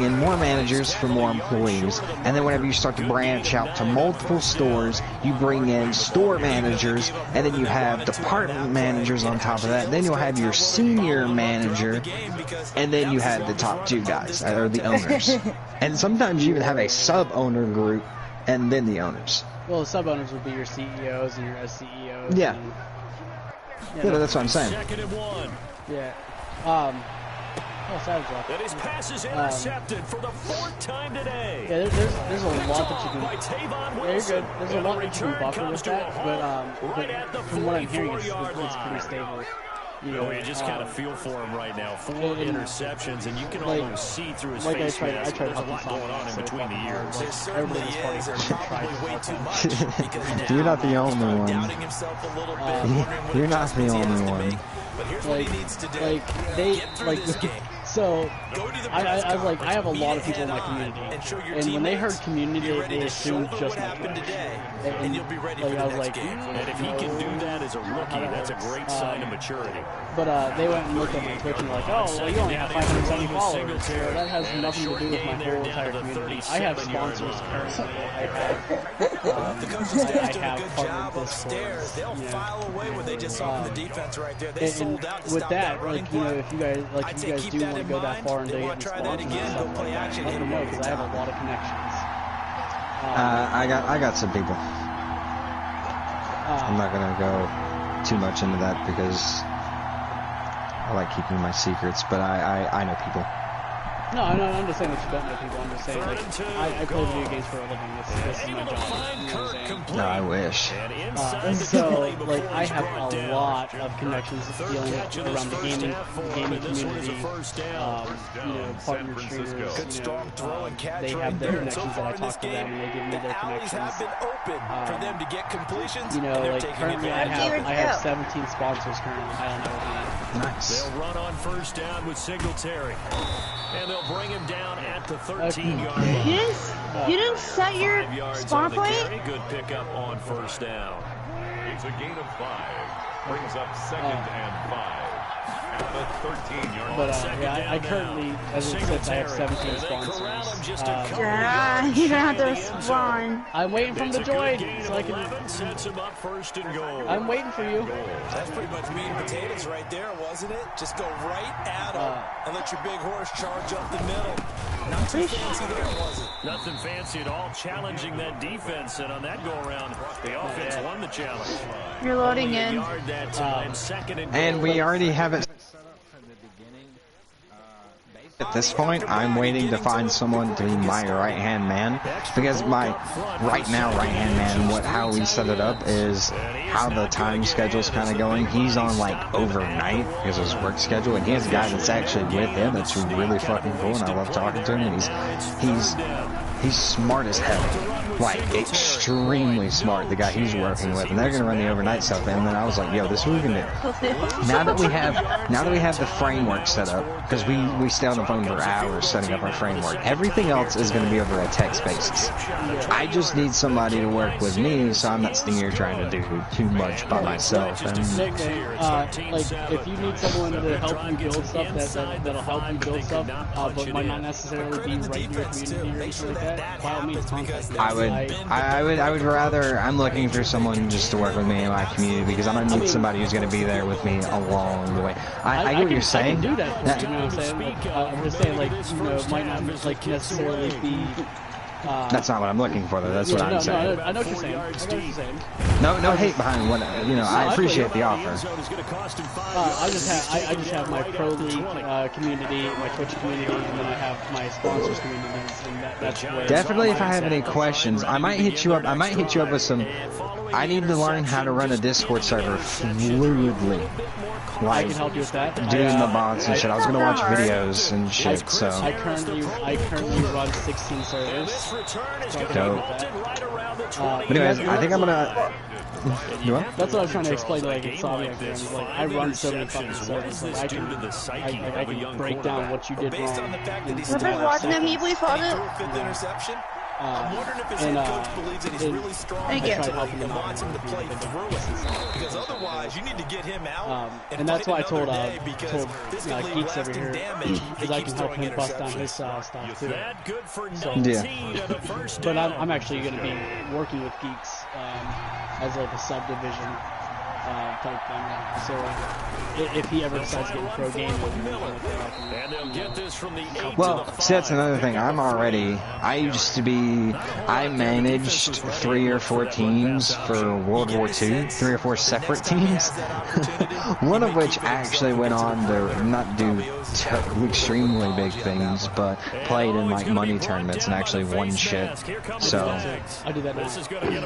in more managers for more employees, and then whenever you start to branch out to multiple stores, you bring in store managers, and then you have department managers on top of that. Then you'll have your senior manager, and then you have the top 2 guys, or the owners. And sometimes you even have a sub-owner group, and then the owners. Well, the sub-owners would be your CEOs and your SCEOs. Yeah. Yeah, that's what I'm saying. Second and 1. Yeah. That his pass is intercepted for the 4th time today. Yeah, there's a lot that you can. Yeah, you're good. There's a lot that you can buffer with that, but from what I'm hearing, it's pretty stable. You just kind of feel for him right now. 4 interceptions, and you can almost see through his face. I tried There's a lot going on in between the years. Everybody is probably way too much. You're not the only one. You're not the only one. But here's what he needs to do. So, I was like, I have a lot of people in my community, and when they heard community, they assumed just my Twitch. And you'll be ready for the next game. And if he can do that as a rookie, that's a great sign of maturity. But they went and looked at my Twitch and were like, oh, well, you only have 570 followers. So that has nothing to do with my whole entire community. I have sponsors currently. I have partnered Discord. They'll file away what they just saw from the defense right there. They sold out to with that, if you guys do want to go that far and get try that again, go play action. Let me know, because I have a lot of connections. I got some people. I'm not gonna go too much into that because I like keeping my secrets, but I know people. No, I'm just saying that you don't know people. I'm just saying, I play video games for a living. This is my job. No, I wish. So, I have a lot of connections dealing around the gaming community. Partner traders. They have their connections that I talk to them, and they give me their connections. For them to get completions. Currently I have 17 sponsors currently. I don't know what Nice. They'll run on first down with Singletary. And they'll bring him down at the 13-yard line. You didn't set your spawn point? Good pickup on first down. It's a gain of 5. Brings up 2nd and 5. At the 13-yard line. I currently, as it sits, I have 17 sponsors. You don't have to spawn. I'm waiting for him to join, so I can. Sets him up first and goal. I'm waiting for you. That's pretty much meat and potatoes right there, wasn't it? Just go right at him and let your big horse charge up the middle. Not too fancy there, was it? Nothing fancy at all, challenging that defense, and on that go-around, the offense won the challenge. You're loading Only a in. yard that time, second And we already have it. At this point, I'm waiting to find someone to be my right-hand man, because my right-hand man, how we set it up is how the time schedule's kind of going. He's on like overnight because of his work schedule, and he has a guy that's actually with him that's really fucking cool, and I love talking to him. And he's smart as hell, like extremely smart. The guy he's working with, and they're gonna run the overnight stuff. And then I was like, yo, this is what we can do. Now that we have the framework set up, because we stay on the phone for hours setting up our framework. Everything else is going to be over a text basis. I just need somebody to work with me, so I'm not sitting here trying to do too much by myself. And like, if you need someone to help you build stuff that'll help you build stuff, but might not necessarily be right in your community or anything like that, by all means, contact me. I would rather. I'm looking for someone just to work with me in my community, because I'm gonna need somebody who's gonna be there with me along the way. I get what you're saying. I can do that for you, you know what I'm saying? Like, I'm just saying, like, you know, it might not like necessarily be. That's not what I'm looking for, though. That's what I'm saying. No, I know what you're saying. I know what you're saying. No hate behind what I appreciate the offer. I just have my pro league community, my Twitch community, and then I have my sponsors communities, and that's where. Definitely, if I have any questions, I might hit you up. I might hit you up with some. I need to learn how to run a Discord server fluidly. I can help you with that. Doing the bots and shit. I was gonna watch videos and shit. So I currently run 16 servers. Dope. But anyways, I think I'm gonna. You what? That's what I was trying to explain to like Insomniac games. Like, I run so many fucking servers. Like, I can break down what you did wrong. Whoever's watching them, can you please pause it? I'm wondering if his head coach believes that he's really strong and wants him to play through it. Because otherwise, you need to get him out. And that's why I told Geeks over here, because I can help him bust down his stuff too. So, yeah. But I'm actually going to be working with Geeks as like a subdivision type thing. So if he ever decides to get a pro game, well, see, that's another thing. I managed 3 or 4 teams for World War II, 3 or 4 separate teams, one of which actually went on to not do extremely big things, but played in like money tournaments and actually won shit. So I do that now.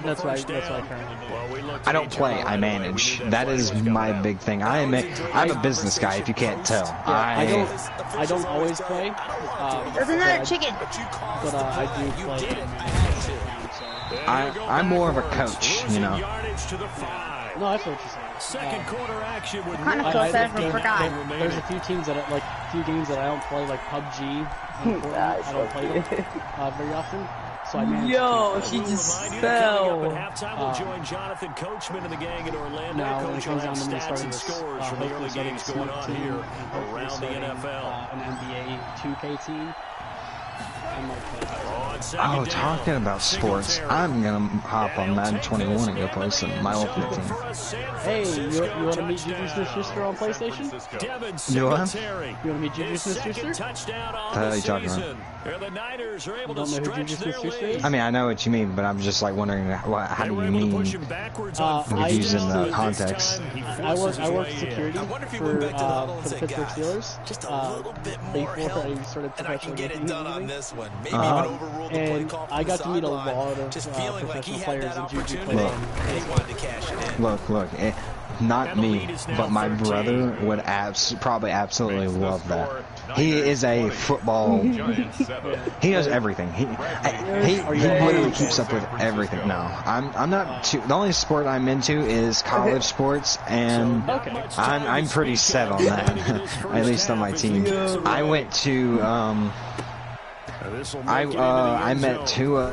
That's why I currently do. I don't play, I manage. That is my big thing. I'm a business guy, if you can't tell. Yeah, I don't always play. There's another chicken. But I do play. I'm more of a coach, you know. No, I feel what you're saying. Second quarter action with kind of feel sad for forgot. There's a few teams that few games that I don't play, like PUBG. I don't play them very often. So I manage she just fell. We'll join Jonathan Coachman and the gang in Orlando. Now, when it comes down to me Stats starting and this, scores from the early games going on here around the NFL. An NBA 2K team. Oh, talking about sports, I'm gonna hop on Madden 21 and go play some my ultimate team. Hey, you want to meet Juju Smith-Schuster on PlayStation? Do I? You want to meet Juju Smith-Schuster? What are you talking about? You don't know who Juju Smith-Schuster is? I mean, I know what you mean, but I'm just like wondering, how do you mean? Using the context. I work security for the Pittsburgh Steelers. Before I started professional gaming. And I got to meet a lot of professional players and Juju players. Look, not me, but my brother would probably absolutely love that. He is a football. He knows everything. He literally keeps up with everything. No, I'm not too. The only sport I'm into is college sports, and I'm pretty set on that. At least on my team. I went to I met Tua.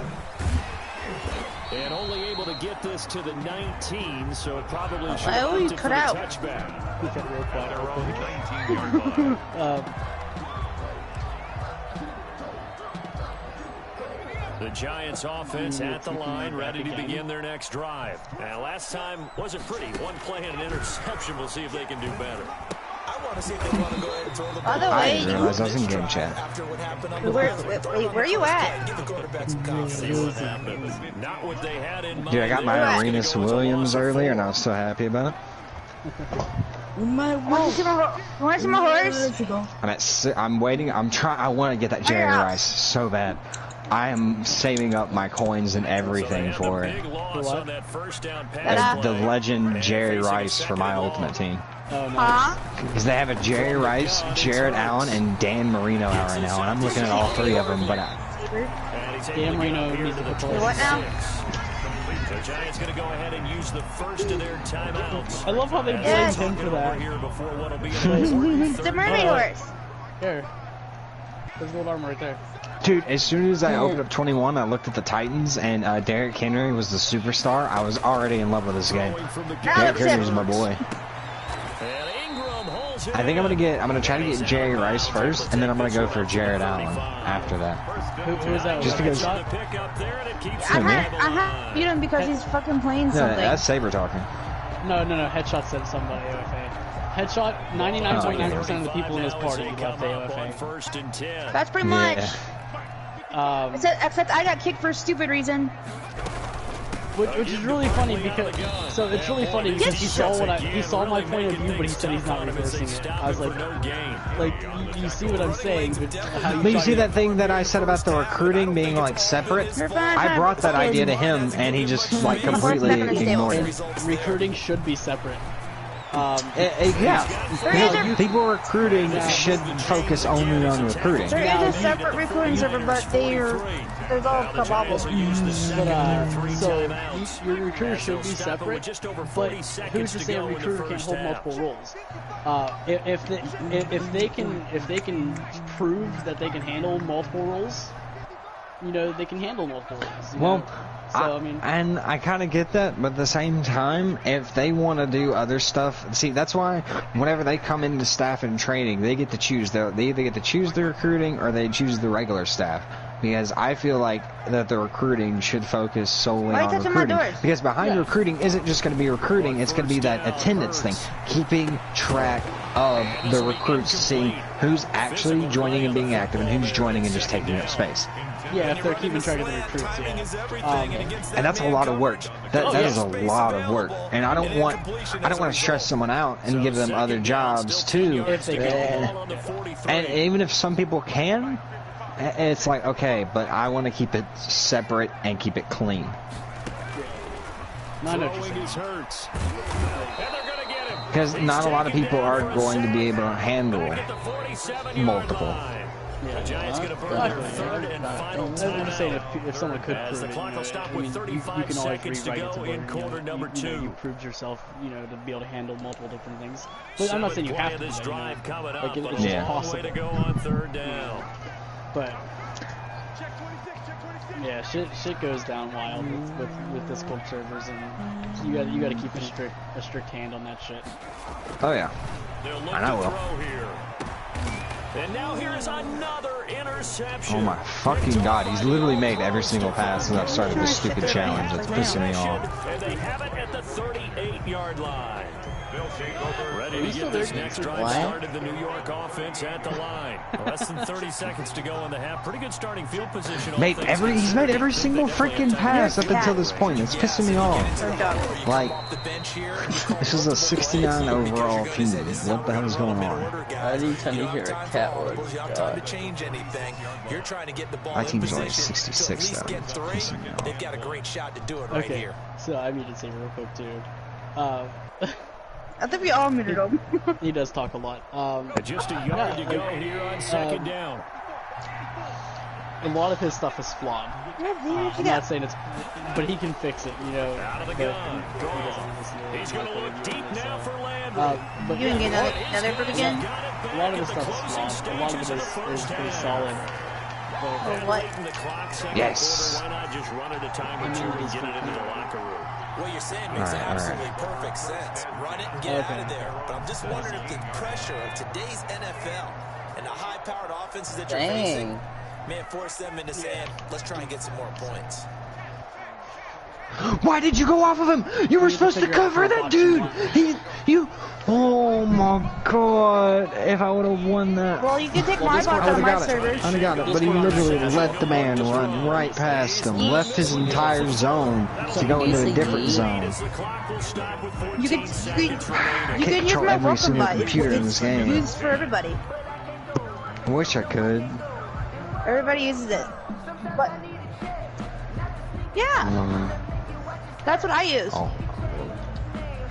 And only able to get this to the 19, so it probably should I always cut out. The Giants offense at the line, ready to begin their next drive. And last time wasn't pretty. One play and an interception. We'll see if they can do better. I want By the I way, didn't realize I was in game chat. where are you at? Not what they had in mind. Dude, I got my Arenas Williams earlier, and I was so happy about it. You want to see my horse? I'm waiting. I want to get that Jerry Rice so bad. I am saving up my coins and everything for it. The legend Jerry Rice for my ultimate team. Because they have a Jerry Rice, Jared Allen, and Dan Marino out right now, and I'm looking at all three of them. But Dan Marino needs to play. What now? The Giants going to go ahead and use the first of their timeouts. I love how they blamed him for that. It's a mermaid horse. Here. There's gold armor right there. dude, as soon as I opened up 21, I looked at the Titans, and Derrick Henry was the superstar. I was already in love with this game. Derrick Henry's my boy. I think I'm gonna try to get Jerry Rice first, and then I'm gonna go for Jared Allen after that. Who is that? Just because. I have beat him because he's fucking playing something. No, that's Saber talking. No. Headshot said somebody AOFA. Headshot. 99.9% of the people in this party left AOFA. That's pretty much. Except I got kicked for a stupid reason. Which is really funny because he saw my point of view, but he said he's not reversing it. I was like you see what I'm saying? But you see that thing that I said about the recruiting being like separate? I brought that idea to him, and he just like completely ignored it. Recruiting should be separate. Yeah. People recruiting should focus only on recruiting. There is a separate recruiting server, but there's all kabobble. So your recruiter should be separate, but who's to say a recruiter can't hold multiple roles? If they can prove that they can handle multiple roles, they can handle multiple roles. And I kind of get that, but at the same time, if they want to do other stuff, see, that's why whenever they come into staff and training, they get to choose. They either get to choose the recruiting or they choose the regular staff. Because I feel like that the recruiting should focus solely on recruiting. Because behind recruiting isn't just going to be recruiting, it's going to be that attendance thing. Keeping track of the recruits, seeing who's actually joining and being active and who's joining and just taking up space. Yeah, if they're keeping track of the recruits, and that's a lot of work. That is a lot of work, and I don't want to stress someone out and give them other jobs too. If they can. And even if some people can, it's like, okay, but I want to keep it separate and keep it clean. Because not a lot of people are going to be able to handle multiple. Yeah, Giants going to burn their third and final time. I'm just saying, if someone could prove it, you can always rewrite it to where you proved yourself, to be able to handle multiple different things. But I'm not saying you have to. It's just possible. To go on third down. But yeah, shit goes down wild with Discord servers, and you got to keep a strict hand on that shit. Oh yeah, and I will. And now here's another interception. Oh my fucking god, he's literally made every single pass since I've started this stupid challenge. It's pissing me off. And they have it at the 38-yard line. Ready to get this next drive started. The New York offense at the line. Less than 30 seconds to go in the half. Pretty good starting field position. He's made every single freaking pass up until this point. It's pissing me off. Like, this is a 69 overall team. What the hell is going on? Anytime you hear a cat word, my team's only 66 though. It's pissing me off. They've got a great shot to do it right here. So I muted to say real quick too. I think we all muted him. He does talk a lot. Just a yard to go here on second down. A lot of his stuff is flawed. I'm not saying it's, but he can fix it, Out of the gun. He's going to look deep now for Landry. But you can get another group again? A lot of his stuff is flawed. A lot of it is pretty solid. What? Yes. Why not just run at a time or two and get it into the locker room? What you're saying makes absolutely perfect sense. Run it and get out of there. But I'm just wondering if the pressure of today's NFL and the high-powered offenses that you're facing may force them into saying, let's try and get some more points. Why did you go off of him? You were supposed to cover that dude. Oh my god! If I would have won that. Well, you can take my box on my servers. I got it, but he literally let the man run right past him, left his entire zone to go into a different zone. You can use my welcome button. Computer in this game. It's used for everybody. I wish I could. Everybody uses it. But yeah, that's what I use. Oh.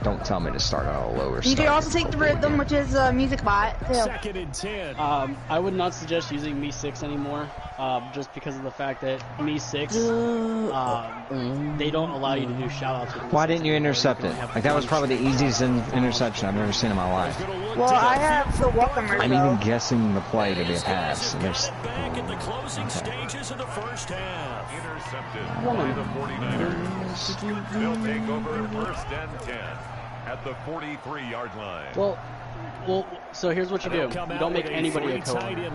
Don't tell me to start on a lower start. You can also take the rhythm, which is a music bot. Too. 2nd and 10. I would not suggest using Me 6 anymore, just because of the fact that Me 6, they don't allow you to do shoutouts with Me Why 6. didn't you intercept it? Like, that was probably the easiest interception I've ever seen in my life. Well, I have the welcomer. I'm even guessing the play to be a pass. Back in the closing stages of the first half. Intercepted by the 49ers. They'll take over 1st and 10 at the 43-yard line. Well, so here's what you do. You don't make anybody a co-owner.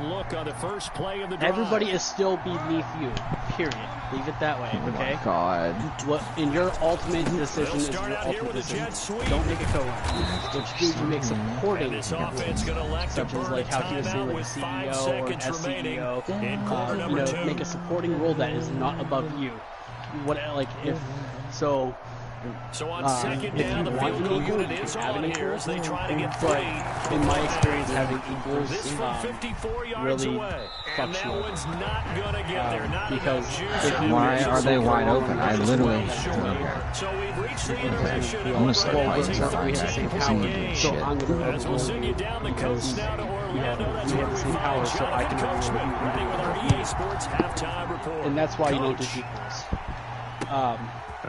Everybody is still beneath you, period. Leave it that way, okay? Oh God. What in your ultimate decision is your ultimate decision. Don't make a co-owner. What you do, you make supporting, such as like how he was saying, like a CEO or an SCEO. Make a supporting role that is not above you. What, like, if so. So on second down, the field goal unit is on here as they try to get but free. in my experience, having equals This from 54 yards really away. And fucks that you one's not going to get there. Not because why are they wide open? I literally. So we've reached the intermission. I'm gonna start playing we have the same power. So I'm going As we'll send you down the coast now to Orlando. we have the same power, so I can ready with our EA Sports halftime report. and that's why you don't do equals.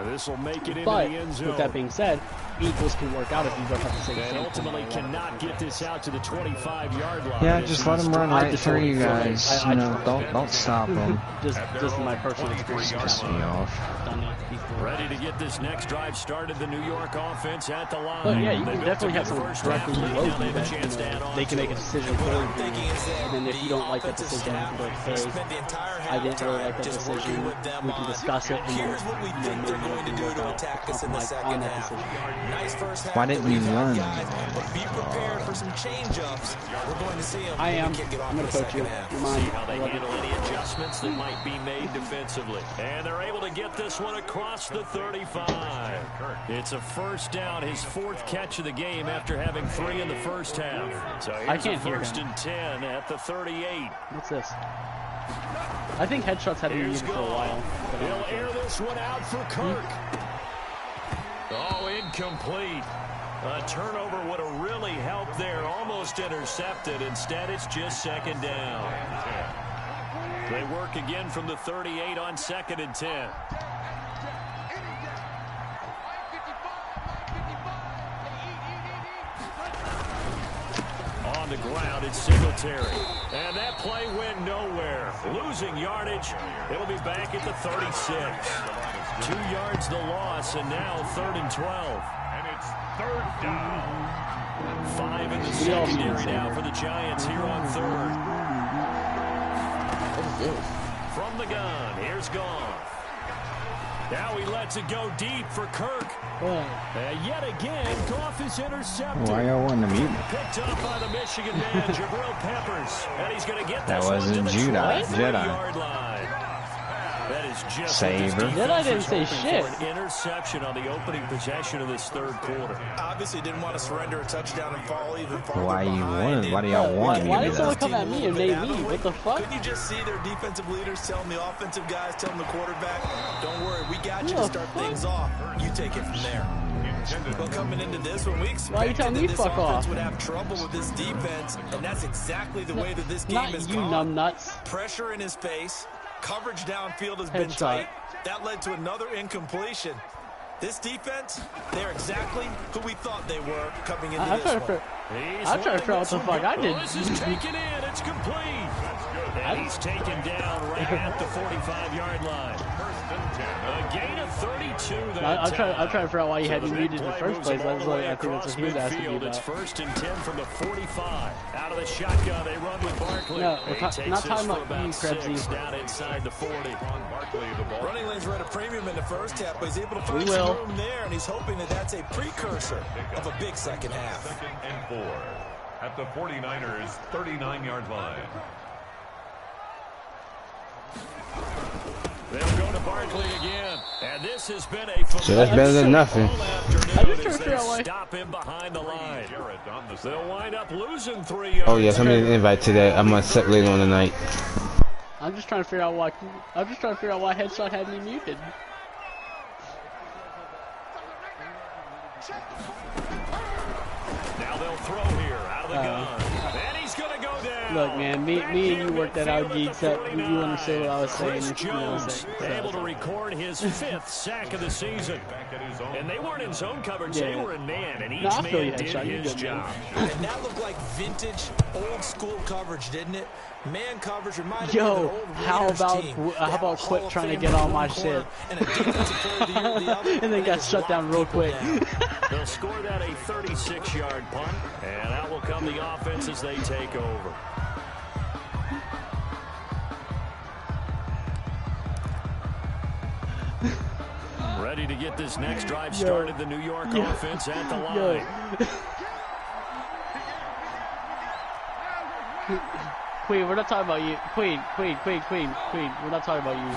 This will make it into But the end zone. with that being said, equals can work out if you both have the same And thing. ultimately cannot get this out to the 25-yard line. Yeah, just let him run right through you guys. You know, don't stop him. Just my personal experience. Piss me off. Done it before. Ready to get this next drive started. The New York offense at the line. But yeah, you can definitely have someone directly below you that they can make a decision for you, and then if you don't like that decision, you can go, hey, I didn't really like that decision. We can discuss it, and then maybe going to do to attack us in the second half. Nice first half. Why didn't you run? Be prepared for some change-ups. We're going to see him. I am. I'm going to coach you. You're mine. How they handle any adjustments that might be made defensively. And they're able to get this one across the 35. It's a first down, his 4th catch of the game after having 3 in the first half. So here's I can't hear 1st and 10 at the 38. What's this? I think headshots have been used for a while. He'll air this one out for Kirk. Oh, incomplete. A turnover would have really helped there. Almost intercepted. Instead, it's just 2nd down. They work again from the 38 on 2nd and 10. On the ground, it's Singletary. And that play went nowhere. Losing yardage. It'll be back at the 36. 2 yards the loss, and now 3rd and 12. And it's 3rd down. 5 in the secondary now for the Giants here on 3rd. What is this? From the gun, here's Goff. Now he lets it go deep for Kirk. And yet again, Goff is intercepted. Why y'all want to mute me? Picked up by the Michigan man, Jabril Peppers. And he's going to get That this wasn't one to the Jedi. 23-yard line. That is just Saver. Jedi didn't say shit. For an interception on the opening possession of this 3rd quarter. Obviously didn't want to surrender a touchdown and fall even farther Why behind. do y'all want me Why to did do someone that? come at me and made me? What the fuck? Couldn't you just see their defensive leaders telling the offensive guys, telling the quarterback, don't worry, we got you to start things off. You take it from there. But coming into this one, we expected that this offense would have trouble with this defense, and that's exactly the way that this game is gone. Not you, numbnuts. Pressure in his face. Coverage downfield has been tight. That led to another incompletion. This defense, they're exactly who we thought they were coming into this one. I'm trying to figure out what the fuck I did. This is taken in. It's complete. And he's taken down right at the 45-yard line. A gain of 32 I'm trying to figure out why you had me muted in the first place. I think that's what he was asking me about. It's 1st and 10 from the 45. Out of the shotgun, they run with Barkley. No, we're not talking about you, Krebsy. Down inside the 40. Running lanes were at a premium in the first half, but he's able to find some room there, and he's hoping that that's a precursor of a big second half. 2nd and 4 at the 49ers 39-yard line. They'll go to Barkley again, and this has been a so that's better than nothing. I just trying to figure out why. Stop him behind the line. They'll wind up losing 3 yards. Oh yes, I'm in an invite to that. I'm gonna set later on tonight. I'm just trying to figure out why. Headshot had me muted. Now they'll throw here out of the gun, and he's gonna go down. Look, man, me and you worked that out, geeks. That you understood what I was saying. Chris Jones able to record his 5th sack of the season, and they weren't in zone coverage; they were in man, and each man did his job. And that looked like vintage, old school coverage, didn't it? Man coverage reminded me of an old how about quit trying to get all my shit, and then got shut down real quick. They'll score that a 36-yard punt, and out will come the offense as they take over. Ready to get this next drive started, the New York offense at the line. Queen, we're not talking about you. Queen. We're not talking about you.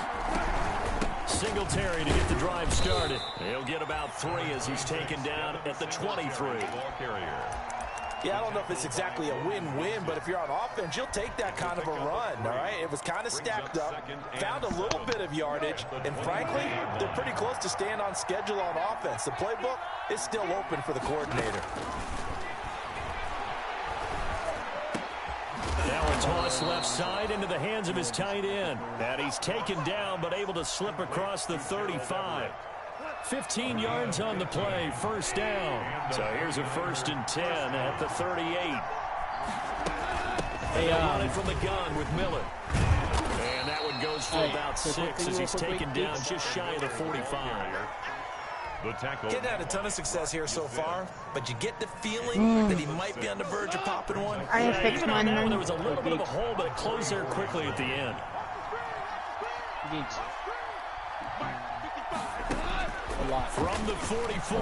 Singletary to get the drive started. He'll get about 3 as he's taken down at the 23. Yeah, I don't know if it's exactly a win-win, but if you're on offense, you'll take that kind of a run, all right? It was kind of stacked up, found a little bit of yardage, and frankly, they're pretty close to staying on schedule on offense. The playbook is still open for the coordinator. Now a toss left side into the hands of his tight end. And he's taken down, but able to slip across the 35. 15 yards on the play, 1st down. So here's a 1st and 10 at the 38. They on it from the gun with Miller. And that one goes for about 6 as he's taken down just shy of the 45. Getting had a ton of success here so far, but you get the feeling that he might be on the verge of popping one. I fixed mine. There was a little bit of a hole, but it closed there quickly at the end. From the 44,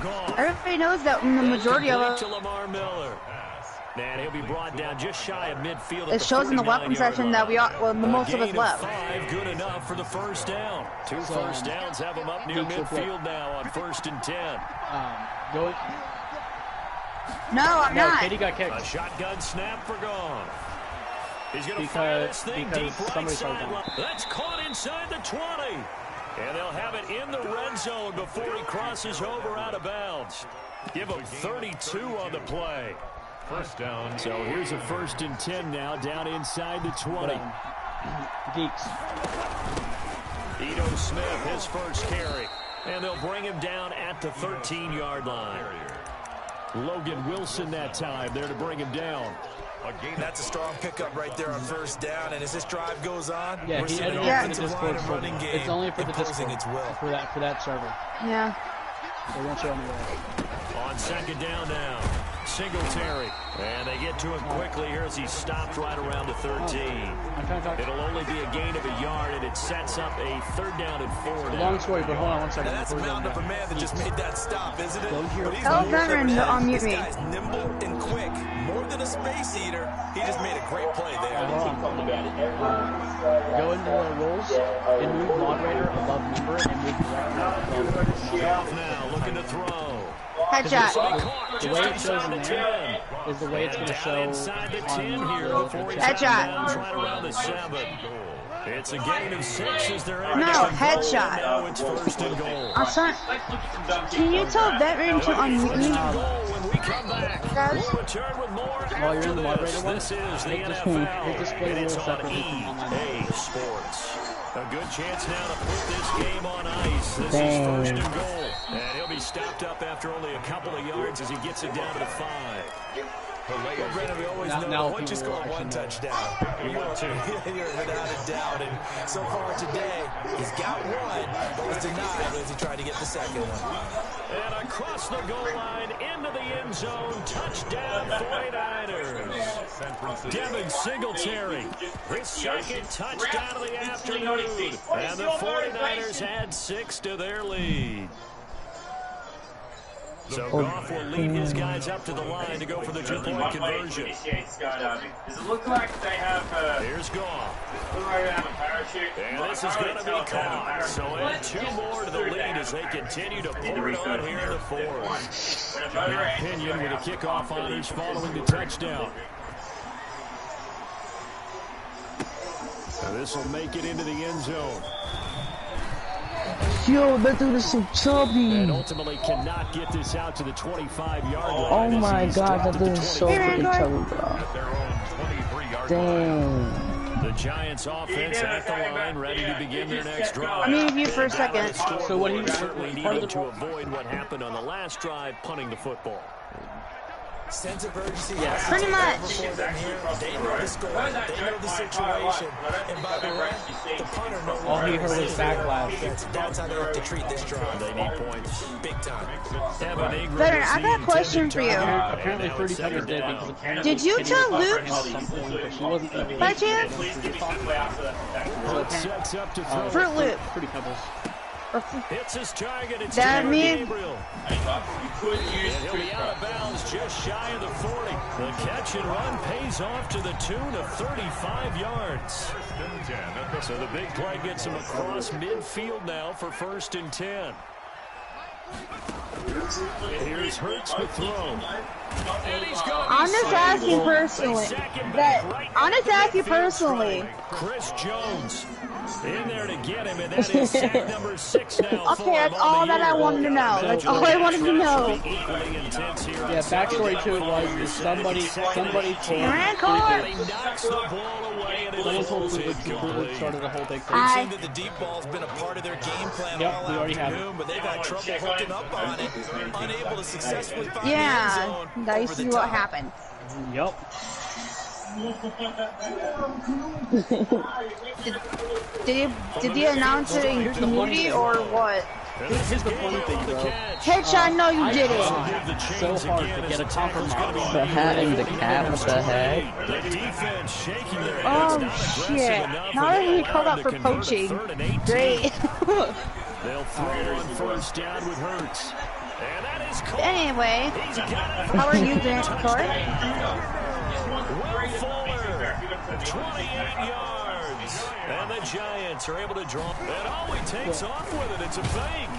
gone. Everybody knows that the majority of it. To Lamar Miller. And he'll be brought down just shy of midfield. It shows in the weapon section that we are, well, the most of us left. 5, good enough for the 1st down. 2 first downs have him up near midfield now on 1st and 10. No, I'm not. Katie got kicked. A shotgun snap for gone. He's going to fire this thing deep right sideline. That's caught inside the 20. And they'll have it in the red zone before he crosses over out of bounds. Give him 32 on the play. 1st down. So here's a 1st and 10 now, down inside the 20. Geeks. Ito Smith, his 1st carry. And they'll bring him down at the 13-yard line. Logan Wilson that time there to bring him down. That's a strong pickup right there on 1st down, and as this drive goes on, we're seeing an offensive line and running game. It's only for the Discord, its will. for that server. Yeah. They won't show anywhere. On 2nd down now, Singletary. And they get to him quickly here as he stopped right around the 13. It'll only be a gain of a yard, and it sets up a 3rd down and 4 now. Long story, but hold on 1 second. Now that's a mountain of a man that just made that stop, isn't it? Tell veteran to unmute me. This guy's nimble and quick. More than a space eater, he just made a great play there. Go into the roles and move moderator above member and move director above. Now looking to throw. Headshot. The way it shows in there is the way it's going to show inside the 10 here before he's headshot. Right around the 7. It's a gain of 6 as they're able No, to headshot. Now it's 1st and goal. I'm sorry. Can you tell veteran to unmute me? When we come back, Guys? we'll return with more While you're in the moderator one, This is the it NFL. displays And it's rules on separately from online. EA Sports. A good chance now to put this game on ice. This is 1st and goal. And he'll be stopped up after only a couple of yards as he gets it down to the 5. Well, Brennan, we always know once you score one touchdown, you're without a doubt. And so far today, he's got one, but was denied as he tried to get the second one. And across the goal line, into the end zone, touchdown 49ers. Devin Singletary, his second touchdown of the afternoon. And the 49ers add 6 to their lead. So Goff will lead his guys up to the line to go for the two-point conversion. Does it look like they have Here's Goff. And this is going to be caught. So add 2 more to the lead as they continue to pour it on here in the fourth. Opinion with a kickoff honors following the touchdown. So this will make it into the end zone. Yo, that dude is so chubby. And ultimately cannot get this out to the 25-yard line. Oh my god, that dude is so freaking chubby, bro. Dang. The Giants offense at the line, ready to begin their next drive. I'm gonna mute for a second. So what he's certainly needing to avoid what happened on the last drive, punting the football. Sense of urgency. Pretty much. They know the score. They know the situation. And by the way, the punter knows all he heard was backlash. That's how they have to treat this drive. They need points. Big time. Veteran, I got a question for you. Apparently 30 seconds did because apparently Did you tell Luke by chance? Fruit Loop. Pretty pebbles. It's his target. It's That mean? Gabriel. He'll be out of bounds just shy of the 40. The catch and run pays off to the tune of 35 yards. So the big play gets him across midfield now for 1st and 10. Here's Hurts to throw. I'm just asking personally. Chris Jones in there to get him, and that is sack number 6 now. Okay, that's all that I wanted to know. That's all I wanted to know. Yeah, backstory to it was somebody told Ran card. someone told the completely started the whole big thing. It seemed that the deep ball's been a part of their game plan all afternoon, but they've had trouble hooking up on it, unable to successfully find the end zone. That used to be what happened. Yep. Did he announce it in your community or what? Here's the funny thing, bro. Headshot, no, you didn't. So hard to get a compromise. The hat and the cap, what the heck? Oh shit! Now that he called out for poaching, great. They'll throw on 1st down with Hurts. And that is caught. Anyway, how are you doing, Corey? Will Fuller, 28 yards. And the Giants are able to draw. And Always takes off with it. It's a fake.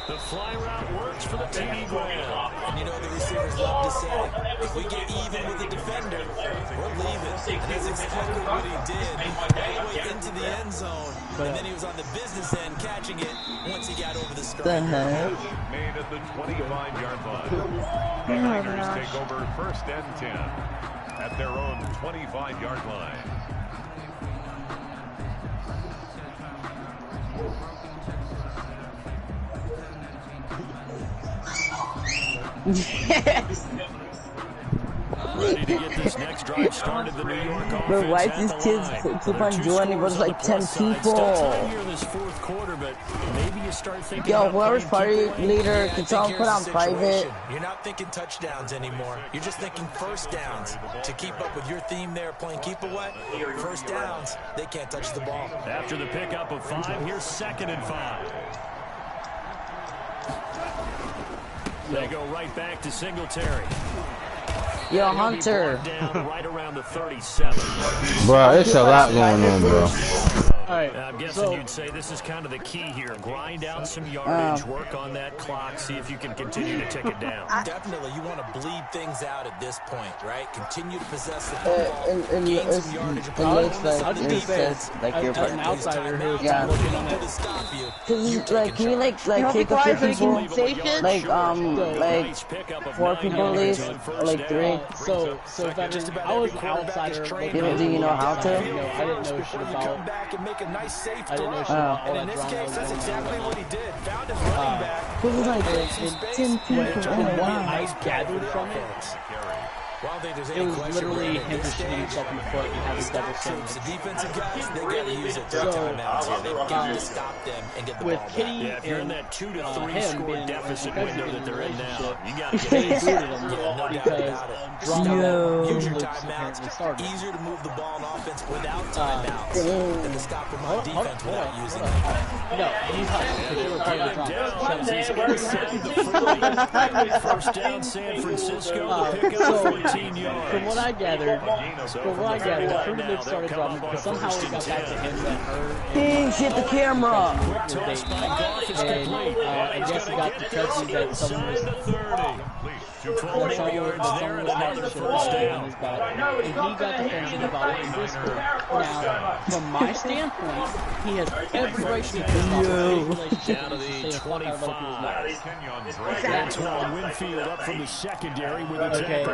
The fly route works for the TD ground. And you know the receivers love to say, if we get even with the defender, we're leaving. And that's exactly what he did. All the way into the end zone. And then he was on the business end catching it once he got over the screen. The heck? Made at the 25-yard line. The Niners take over 1st and 10 at their own 25-yard line. Yes. Ready to get this next drive started. The New York offense. But why is these kids keep on joining? But it's like 10 people. Yo, whoever's party leader, can someone put on private? You're not thinking touchdowns anymore. You're just thinking 1st downs. To keep up with your theme there, playing keep away, 1st downs, they can't touch the ball. After the pickup of 5, here's 2nd and 5. They go right back to Singletary. Yo, Hunter. Down right around the 37. Bro, it's a lot going on, bro. Alright, I'm guessing you'd say this is kind of the key here. Grind out some yardage, work on that clock, see if you can continue to tick it down. Definitely, you want to bleed things out at this point, right? Continue to possess the football, gain some yardage. Like you're an outsider who's yeah. looking on it. Cause like, can you like kick a few people? Like 4 people at least, or like 3. So veteran, I was an outsider. Do you know how to? I didn't know shit about. Make a nice safe I didn't know throw. shit about all And in that this drama. case, that's exactly what he did. Found his running back. This is like 10 people. Oh, wow. I gathered from it it was literally him just shooting himself in the foot and having double standards. The defensive guys, they got to use it. Timeouts here. They've got to stop them and get the ball back. Yeah, if you're in that 2 to 3 score deficit window that they're in now, you got to get they booted him because use your timeouts. Easier to move the ball on offense without timeouts than to stop them on defense without using them. No, he's hot because you were playing the First down, San Francisco to pick up 14 yards. From what I gathered, the 30 minutes started dropping because somehow it got back to him that hurt. Dang, hit the camera. And I guess he got the tragedy that someone was yards there and another first down. And he got defensive about it in Discord. Now, from my standpoint, he has every right to be pissed off. Down to the 25. That's Winfield up from the secondary with a tackle.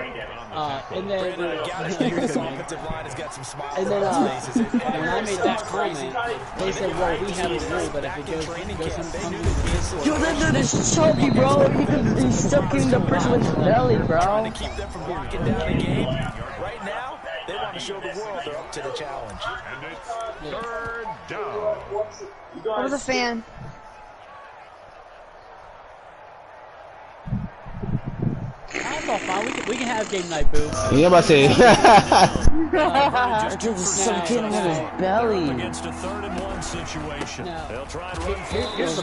And then this offensive line has got some smiles and then on its faces. when I made that comment, they said, well, we have a rule that if it goes in Discord. Yo, that dude is chunky, bro. He's stuffing the person with his belly, bro. Trying to keep them from locking down a game. Right now, they want to show the world they're up to the challenge. And it's third down. I was a fan. That's all fine. We can have game night, boo. Yeah, I'm about to say. That dude is so getting in his belly. Against a 3rd and 1 situation. They'll try and run Here's the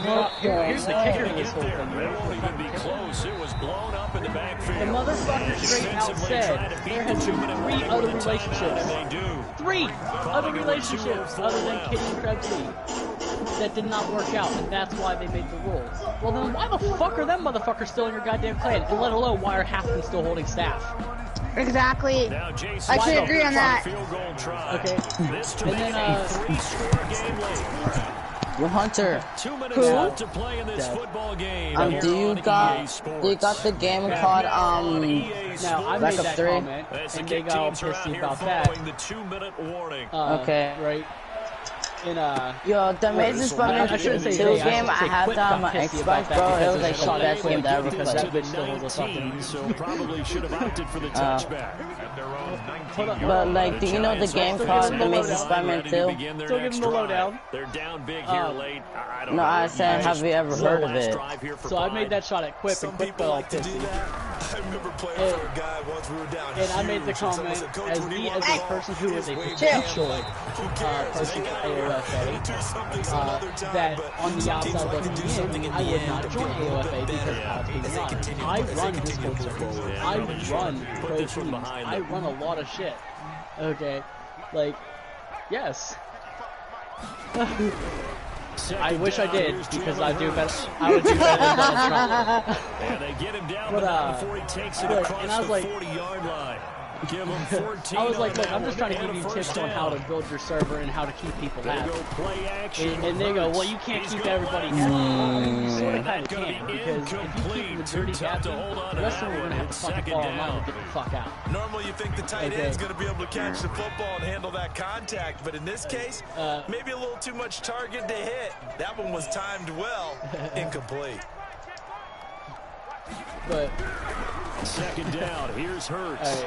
kicker of this whole thing. It won't even be close. It was blown up in the backfield. The motherfucker straight out said there has been 3 other relationships. They do. 3 other relationships other than Kitty and Krebsy that did not work out, and that's why they made the rule. Well, then why the fuck are them motherfuckers still in your goddamn clan? And let alone why are half of them still holding staff? Exactly. I can agree on that. Okay. And then, 3-score game late. Yo, Hunter. 2 minutes left to play in this football game. Do you got the game called now I made that 3? comment, and they got all pissy about that. The 2-minute warning. Okay. Right. In yo, the Amazing Spider-Man 2 game, I had that on my Xbox, bro. It was like the best game that I ever because that played. bitch still holds a fucking. So probably should have opted for the touchback. But like, do you know the game called The Amazing Spider-Man 2? Still give them the lowdown. They're down big here late. I don't No, know. I said, have you ever heard of it? So I made that shot at Quip, and Quip felt like pissy. I remember playing for a guy once we were down. And I made the comment, as me as a person who is a potential person for AOFA, that on the outside looking in, I would not join AOFA because Alex being honest. I run Discord servers. I run pro teams. I run a lot of shit. Okay, like, yes. I wish I did because I do better. I would do better than Donald Trump. And they get him down before he takes it look, across and I was the like, 40-yard line. Give him 14. I was like, look, I'm just trying to and give you a tips first on down. how to build your server and how to keep people They happy. go play action. And they go, well, you can't keep everybody happy. You sort of kind of can, because if you keep the dirty happy, the rest of them are going to have to fucking fall in line and get the fuck out. Normally you think the tight end's going to be able to catch the football and handle that contact, but in this case, maybe a little too much target to hit. That one was timed well, incomplete. But second down, here's Hurts.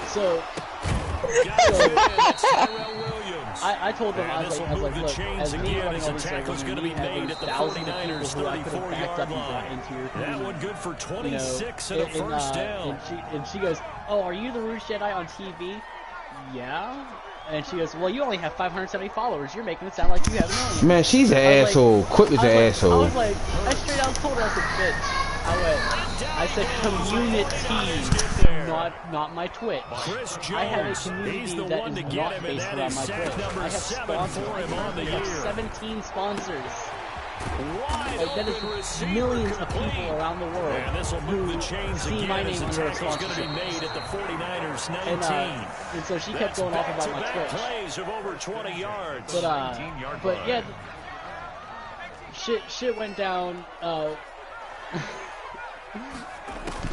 So I told them, I was like, look, as me running all this tackle's going to be made at the 49ers 34-yard line. That one good for 26 and a first down. And she goes, oh, are you the Rouge Jedi on TV? Yeah. And she goes, well, you only have 570 followers. You're making it sound like you have a million. Man, she's an asshole. Quip is an asshole. I was like, I straight out told her, I said, bitch. I said community, not my Twitch. I have a community that is not based around my Twitch. I have sponsors. I have 17 sponsors. Like, that is millions of people around the world who see my name under a sponsorship. And so she kept going off about my Twitch. But yeah, shit went down.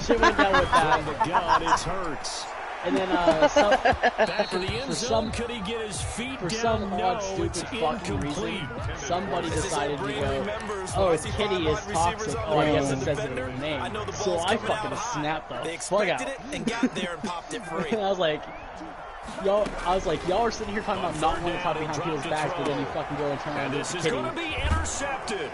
Shit went down with that. God, it's Hurts. And then for some odd stupid fucking reason, somebody decided to go, oh, Kitty is toxic. Oh, I guess it says it in her name. So I fucking snapped the fuck out. And got there and popped it free. And I was like, y'all are sitting here talking about not wanting to talk behind people's backs, but then you fucking go and turn around and this is going to be intercepted.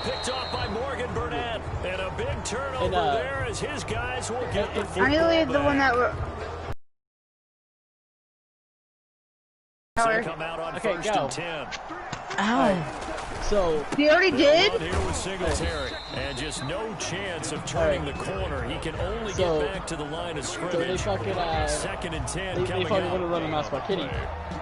Picked off by Morgan Burnett, and a big turnover there as his guys will get the football back. The one that were. Come out on first and 10. Ow. So he already did? Here with Singletary, and just no chance of turning the corner. He can only get back to the line of scrimmage. So they fucking second and 10 they fucking would have run a mouse by Kitty.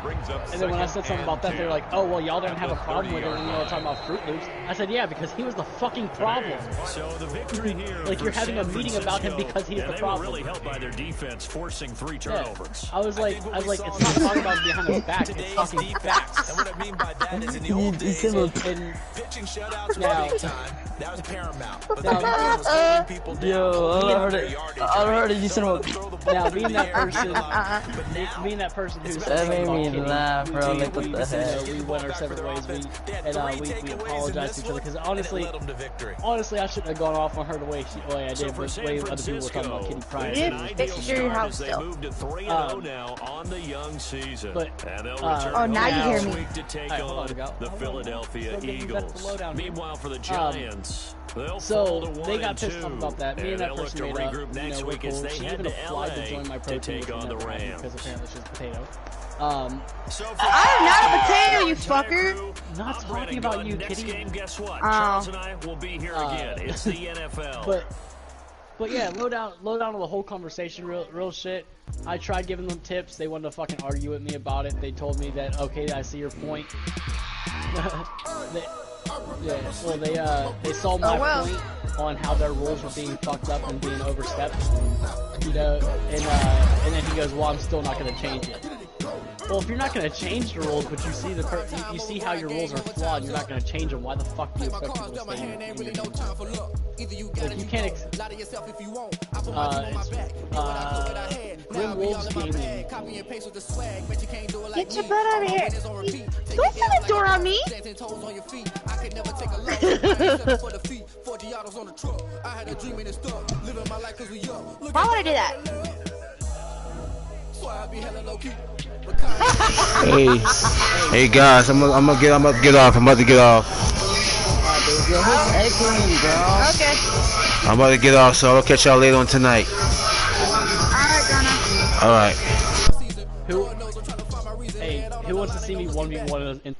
And then when I said something about that, they're like, oh, well, y'all didn't have a problem with it when you were talking about Fruit Loops. I said, yeah, because he was the fucking problem. So the victory here. Like, you're having a meeting about him because he's the problem. They were really helped by their defense, forcing 3 turnovers. I was like, it's not talking about behind his back, it's talking facts. And what I mean by that is in the old days, pitching shutouts were big time. That was paramount. But I heard it. You said now, being that person who that made me laugh, bro. Like, what the heck? We went our separate ways. We apologized to each other because honestly, I shouldn't have gone off on her the way I did. But the way other people were talking about Kitty Pryde. You didn't fix your house They still. moved to 3-0 now on the young season. But oh, now you hear me. To take on the Philadelphia Eagles. Meanwhile, for the Giants, so they got pissed off about that. Me and that person made up. Next week as they head to LA to take on the Rams. Because apparently she's a potato. I'm not a potato, you fucker. Not talking about you, Next Kitty. game, guess what? Charles and I will be here again. It's the NFL. But yeah, low down on the whole conversation, real shit. I tried giving them tips. They wanted to fucking argue with me about it. They told me that, okay, I see your point. They saw my point on how their rules were being fucked up and being overstepped. You know, and then he goes, well, I'm still not going to change it. Well, if you're not going to change the rules, but you see you see how your rules are flawed, and you're not going to change them, why the fuck do you expect people to stay in? Like, you can't Grim Wolves Gaming. Get your butt out of here. Don't open the door on me. Why would I do that? Hey guys, I'm about to get off. I'm about to get off. Okay. I'm about to get off, so I'll catch y'all later on tonight. Alright, Gunna. Alright. Who wants to see me 1v1 in